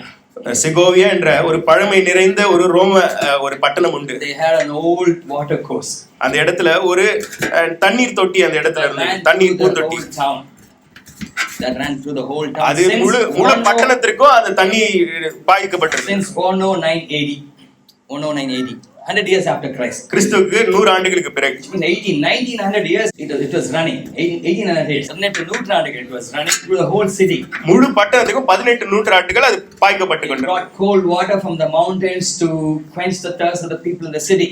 செகோவியா என்ற ஒரு பழமை நிறைந்த ஒரு ஒரு பட்டணம் உண்டு. They had an old water course. அந்த இடத்துல ஒரு தண்ணீர் தொட்டி அந்த இடத்துல இருந்தது. தண்ணீர் பூந்தொட்டி. That ran through the whole town. அது முழு பட்டணத்திற்கும் அந்த தண்ணி பாய்க்கப்பட்டது. Since 109 AD. 100 years after Christ. கிறிஸ்துவுக்கு 100 ஆண்டுகளுக்கு பிறகு. In 1900 years it was running. 1800 years. 18 நூற்றாண்டுகள் it was running through the whole city. முழு பட்டணத்துக்கும் 18 நூற்றாண்டுகள் அது பாய்க்கப்பட்டு கொண்டது. Brought cold water from the mountains to quench the thirst of the people in the city.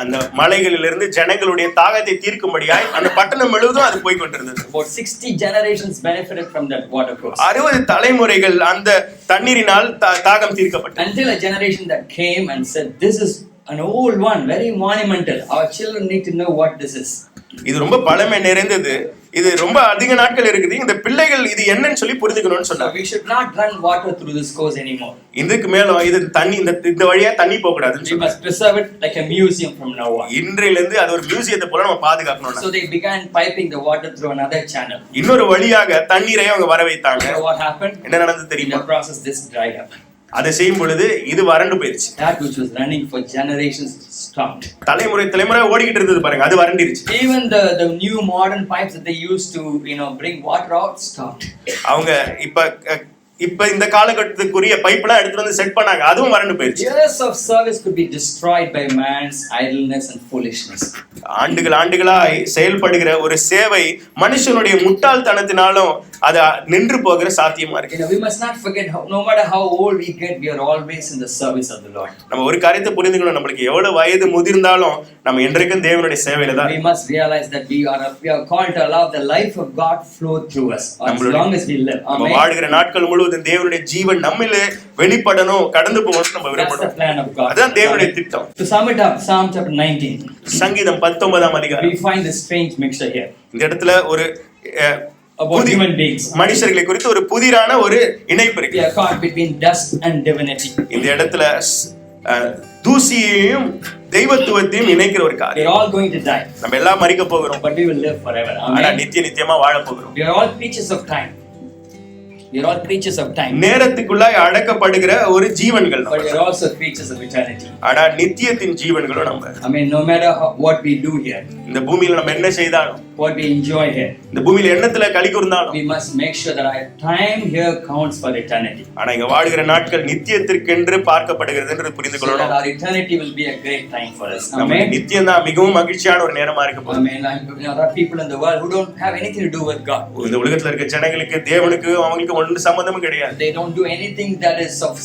அந்த மலைகளிலிருந்து ஜனங்களுடைய தாகத்தை தீர்க்கும்படியாய் அந்த பட்டணம் முழுவதும் அது போய் கொண்டிருந்தது. About 60 generations benefited from that water course. 60 தலைமுறைகள் அந்த தண்ணீரினால் தாகம் தீர்க்கப்பட்டது. Until a generation that came and said, this is an old one, very monumental. Our children need to know what this is. இது ரொம்ப பழமை நிறைந்தது. இது ரொம்ப அதிக நாட்கள் இருக்குது. இந்த பிள்ளைகள் இது என்னன்னு சொல்லி புரிஞ்சுக்கணும்னு சொன்னாங்க. We should not run water through this course anymore. இதுக்கு மேல இது தண்ணி இந்த வழியா தண்ணி போக கூடாதுன்னு We சொன்னாங்க. must preserve it like a museum from now on. இன்றையில இருந்து அது ஒரு மியூசியத்தை போல நம்ம பாதுகாக்கணும். So they began piping the water through another channel. இன்னொரு வழியாக தண்ணீரை அவங்க வர வைத்தாங்க. So what happened? என்ன நடந்தது In தெரியுமா? the process this dried up. அதை செய்யும் பொழுது இது வறண்டு போயிருச்சு. That which was running for generations stopped. தலைமுறை ஓடிக்கிட்டு இருந்தது பாருங்க, அது வறண்டிருச்சு. Even the new modern pipes that they used to bring water out stopped. அவங்க இப்ப இந்த காலகட்டத்துக்குரிய பைப்லாம் எடுத்து வந்து செட் பண்ணாங்க, அதுவும் வறண்டு போயிருச்சு. Years of service could be destroyed by man's idleness and foolishness. ஆண்டுகளாய் செயல்படுகிற ஒரு சேவை மனுஷனுடைய முட்டாள்தனத்தினாலும் அது நின்று போகிற சாத்தியமா இருக்கு. We must not forget no matter how old we get, we are always in the service of the Lord. நம்ம ஒரு காரியத்தை புரிந்துக்கணும், நம்மளுக்கு எவ்வளவு வயது முதிர்ந்தாலும் நம்ம என்றைக்கும் தேவனுடைய சேவையில தான். We must realize that we are called to allow the life of God flow through us as long as we live. நம்ம வாழ்கிற நாட்கள் முழுவதும் தேவனுடைய ஜீவன் நம்மிலே வெளிப்படணும், கடந்து போகணும் நம்ம விரும்பணும். That's the plan of God. அதுதான் தேவனுடைய திட்டம். To sum it up, Psalm chapter 19. சங்கீதம் 19ஆம் அதிகாரம். We find this strange mixture here. இந்த இடத்துல ஒரு About human beings. மனுஷர்களை குறித்து ஒரு புதிரான ஒரு இணைப்பு இருக்கு. We are caught between dust and divinity. இந்த இடத்துல தூசியையும் தெய்வத்துவத்தையும் இணைக்கிற ஒரு காரியம். We are all going to die. நம்ம எல்லாம் மரிக்க போகிறோம், But we will live forever. ஆனா Amen. நித்தியமா வாழ போகிறோம். We are all creatures of time. We are all creatures of time. நேரத்துக்குள்ளாய் அடக்கப்படுகிற ஒரு ஜீவன்கள் But we நம்ம. are also creatures of eternity. ஆனா நித்தியத்தின் ஜீவன்களும் நம்ம. I mean, no matter what we do here, இந்த பூமியில நம்ம என்ன செய்தாலும், what we enjoy here, இந்த பூமியில எண்ணத்துல களி கூர்ந்தாலும், we must make sure that our time here counts for eternity. ஆனா இங்க வாழ்கிற நாட்கள் நித்தியத்திற்கென்று பார்க்கப்படுகிறது என்று புரிந்து So that கொள்ளணும். our eternity will be a great time for us. நம்ம Amen. நித்தியம் தான் மிகவும் மகிழ்ச்சியான ஒரு நேரமா இருக்க போகுது. Amen. There are people in the world who don't have anything to do with God. இந்த உலகத்துல இருக்க ஜனங்களுக்கு தேவனுக்கு அவங்களுக்கு ஒன்றும் சம்பந்தமும் கிடையாது. They don't do anything that is of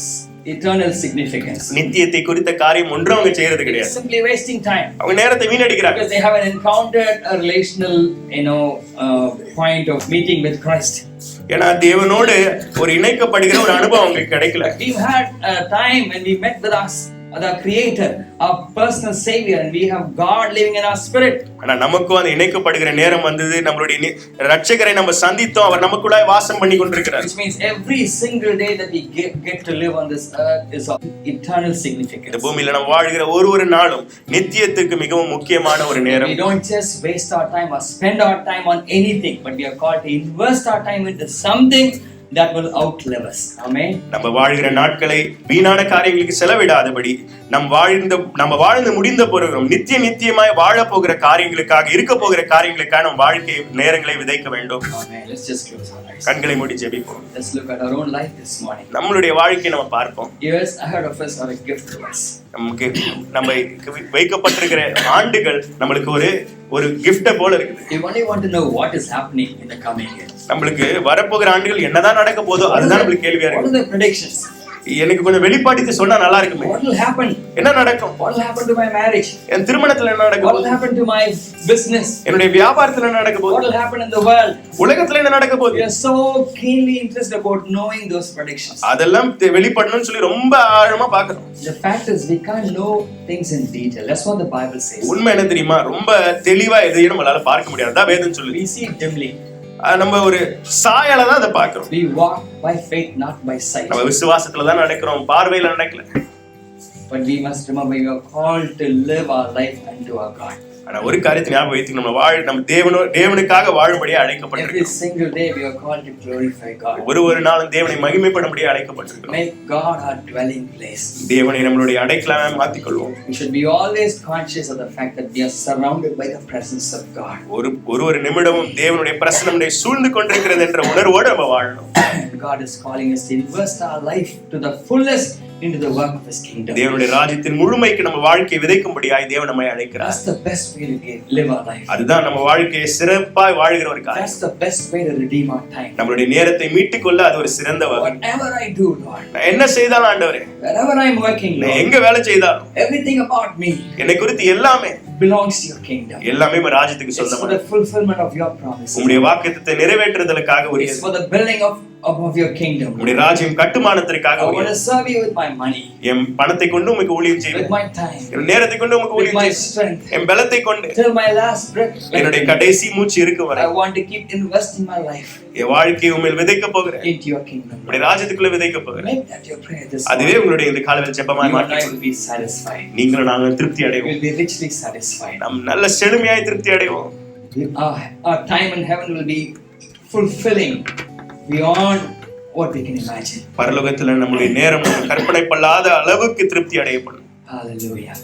eternal significance. நித்தியத்தை குறித்த காரியம் ஒன்றும் அவங்க செய்யறது It's கிடையாது. simply wasting time. அவங்க நேரத்தை வீணடிக்கிறாங்க. Because they haven't encountered a relational, point of meeting with Christ. ஏன்னா தேவனோடு ஒரு இணைக்கப்படுகிற ஒரு அனுபவம் அவங்களுக்கு கிடைக்கல. We've had a time when we met with us, the Creator, our personal Savior, and we have God living in our spirit. ஆனா நமக்கும் அந்த இணைக்கப்படுகிற நேரம் வந்தது. நம்மளுடைய ரட்சகரை நம்ம சந்தித்தோம், அவர் நமக்குள்ளாய் வாசம் பண்ணி கொண்டிருக்கிறார். Which means every single day that we get to live on this earth is of eternal இந்த significance. பூமியில நம்ம வாழ்கிற ஒரு நாளும் நித்தியத்துக்கு மிகவும் முக்கியமான ஒரு நேரம். We don't just waste our time or spend our time on anything, but we are called to invest our time into something that will outlive us. Amen. நம்ம வாழ்கிற நாட்களை வீணான காரியங்களுக்கு செலவிடாதபடி நம்ம வாழ்ந்து முடிந்த பிறகு நித்தியமாய் வாழ போகிற காரியங்களுக்காக இருக்க போகிற காரியங்களுக்காக நம் வாழ்க்கை நேரங்களை விதைக்க வேண்டும். Amen. Let's just close our eyes. கண்களை மூடி ஜெபிப்போம். Let's look at our own life this morning. நம்மளுடைய வாழ்க்கையை நம்ம பார்ப்போம். Years ahead of us are a gift to us. நமக்கு நம்ம வைக்கப்பட்டிருக்கிற ஆண்டுகள் நம்மளுக்கு ஒரு gift போல இருக்குது. You only want to know what is happening in the coming year. நம்மளுக்கு வரப்போகிற ஆண்டுகள் என்னதான் நடக்க போதோ அதுதான் நம்மளுக்கு கேள்வியா இருக்கு. What are the predictions? எனக்கு கொஞ்சம் வெளிப்பாடுத்தி சொன்னா நல்லா இருக்குமே. What will happen? என்ன நடக்கும்? What will happen to my marriage? என் திருமணத்துல என்ன நடக்கும்? What will happen to my business? என்னுடைய வியாபாரத்துல என்ன நடக்க போகுது? What will happen in the world? உலகத்துல என்ன நடக்க போகுது? We are so keenly interested about knowing those predictions. அதெல்லாம் வெளிப்படணும்னு சொல்லி ரொம்ப ஆழமா பார்க்கறோம். The fact is we can't know things in detail. That's what the Bible says. உண்மை என்ன தெரியுமா? ரொம்ப தெளிவா எதையும் நம்மளால பார்க்க முடியாது. அதான் வேதம் சொல்லுது. We see dimly. நம்ம ஒரு சாயல தான் அதை பார்க்கிறோம். We walk by faith, not by sight. நம்ம விசுவாசத்துல தான் நடக்கிறோம், பார்வையில நடக்கல. But we must remember we are called to live our life unto our God. ஆனா ஒரு காரியத்தை ஞாபகம் வைத்துக்கணும், நம்ம தேவனுக்காக வாழும்படியா அழைக்கப்பட்டிருக்கிறோம். Every single day we are called to glorify God. ஒரு நாளும் தேவனை மகிமைப்படும்படியா அழைக்கப்பட்டிருக்கிறோம். Make God our dwelling place. தேவனை நம்மளுடைய அடைக்கலமா மாத்திக் கொள்வோம். We should be always conscious of the fact that we are surrounded by the presence of God. ஒரு நிமிடமும் தேவனுடைய பிரசன்னம் நம்மை சூழ்ந்து கொண்டிருக்கிறது என்ற உணர்வோடு நம்ம வாழணும். God is calling us to invest our life to the fullest into the work of His kingdom. தேவனுடைய ராஜ்யத்தின் முழுமைக்கு நம்ம வாழ்க்கையை விதைக்கும்படியாய் தேவன் நம்மை அழைக்கிறார். That's the best way to live our life. அதுதான் நம்ம வாழ்க்கையை சிறப்பாய் வாழ்கிற ஒரு காரியம். That's the best way to redeem our time. நம்மளுடைய நேரத்தை மீட்டுக் கொள்ள அது ஒரு சிறந்த வழி. Whatever I do, Lord. நான் என்ன செய்தாலும் ஆண்டவரே, wherever I'm working, நான் எங்க வேலை செய்தாலும், everything about me என்னை குறித்து எல்லாமே belongs to your kingdom. எல்லாமே உங்க ராஜ்யத்துக்கு சொந்தமானது. It's for the fulfillment of your promises. உம்முடைய வாக்குத்தத்தத்தை நிறைவேற்றுதலுக்காக உரியது. It's for the building of your kingdom. உம்முடைய ராஜ்யம் கட்டுமானத்திற்காக I want to serve you with my money. என் பணத்தை கொண்டு உமக்கு ஊழியம் செய்வேன். With my time. என் நேரத்தை கொண்டு உமக்கு ஊழியம் செய்வேன். With my strength. என் பலத்தை கொண்டு till my last breath. என்னுடைய கடைசி மூச்சு இருக்கும் வரை I want to keep investing my life. என் வாழ்க்கையை உம்மில் விதைக்க போகிறேன். Into your kingdom. உம்முடைய ராஜ்யத்துக்குள்ள விதைக்க போகிறேன். Make that your prayer this morning. அதுவே உங்களுடைய இந்த காலையில் ஜெபமாய் மாற்றி. You will be satisfied. நீங்களும் நாங்கள் திருப்தி அடைவோம். We will be richly satisfied. நாம் நல்ல செழுமையாய் திருப்தி அடைவோம். Our time in heaven will be fulfilling beyond what we can imagine. பரலோகத்துல நம்முடைய நேரம் கற்பனை பண்ணாத அளவுக்கு திருப்தி அடையப்படும். Hallelujah.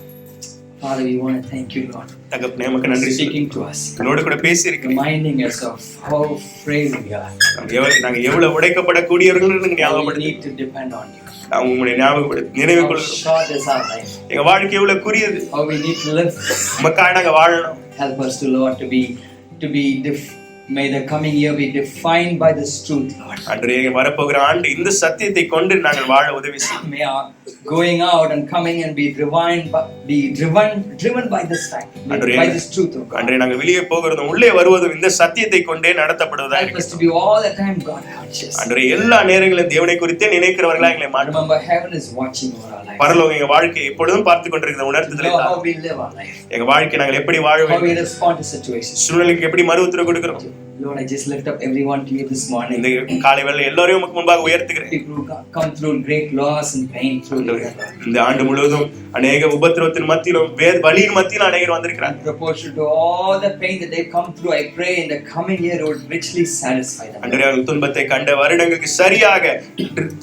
Father, we want to thank you, Lord. தகப்பனே உமக்கு நன்றி. Speaking to us. என்னோடு கூட பேசி இருக்கீங்க. Reminding us of how frail we are. நாங்க எவ்வளவு உடைக்கப்படக்கூடியவர்கள் என்று We ஞாபகப்படுத்து. need to depend on you. நாங்க உம்முடைய நினைவு கொள்கிறோம். How short is our life. எங்க வாழ்க்கை எவ்வளவு குறியது. How we need to live. உமக்காக நாங்க வாழணும். Help us to, Lord, to be may the coming year be defined by this truth, Lord. அன்றே வரப்போகிற ஆண்டு இந்த சத்தியத்தை கொண்டு நாங்கள் வாழ உதவி செய்யும். May our going out and coming and be driven by this fact, by this truth, oh God. அன்றே நாங்கள் வெளியே போகிறதும் உள்ளே வருவதும் இந்த சத்தியத்தை கொண்டே நடத்தப்படுவதாக. Help us to be all the time God conscious. அன்றே எல்லா நேரங்களிலும் தேவனை குறித்தே நினைக்கிறவர்களாக எங்களை மாற்றும். Remember, heaven is watching over our lives. பரலோகம் எங்க வாழ்க்கையை எப்பொழுதும் பார்த்து கொண்டிருக்கிற உணர்த்துதலை how we live our life. எங்க வாழ்க்கை நாங்கள் எப்படி வாழ How we வேண்டும், respond to situations. சூழ்நிலைக்கு எப்படி மறு உத்தரவு கொடுக்கிறோம். Lord, I just lift up everyone to you this morning. இந்த காலை வேளையில் எல்லாரையும் உமக்கு முன்பாக உயர்த்துகிறேன். People who come through great loss and pain through the year. இந்த ஆண்டு முழுவதும் அநேக உபத்திரவத்தின் மத்தியிலும் வலியின் மத்தியிலும் அநேகர் வந்திருக்கிறார். In proportion to all the pain that they come through, I pray in the coming year it would richly satisfy them. அன்றைய துன்பத்தை கண்ட வருடங்களுக்கு சரியாக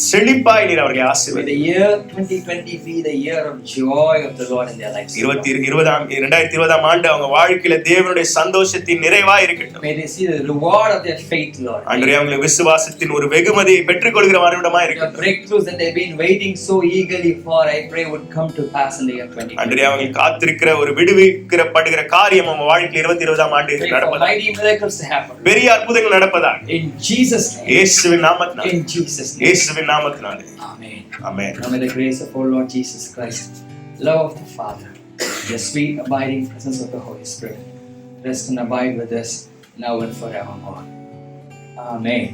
செழிப்பாய் நீர் அவர்களை May ஆசீர்வதி. the year 2020 be the year of joy of the Lord in their lives. 2020 ஆண்டு அவங்க வாழ்க்கையில தேவனுடைய சந்தோஷத்தின் நிறைவா இருக்கட்டும். May they see the reward of their faith, Lord. அன்றைய அவங்க விசுவாசத்தின் ஒரு வெகுமதியை பெற்றுக்கொள்கிற வருடமா The இருக்கட்டும். breakthroughs that they've been waiting so eagerly for, I pray would come to pass in the year 2020. அன்றைய அவங்க காத்திருக்கிற ஒரு விடுவிக்கப்படுகிற காரியம் அவங்க வாழ்க்கையில் 2020 ஆண்டு Pray for நடப்பதாக. mighty miracles to happen. பெரிய அற்புதங்கள் நடப்பதாக. In Jesus' name. இயேசுவின் நாமத்தினாலே. In Jesus' name. இயேசுவின் நாமத்தினாலே. Amen. Amen. Now may the grace of our Lord Jesus Christ, love of the Father, the sweet abiding presence of the Holy Spirit, rest and abide with us now and forevermore. Amen.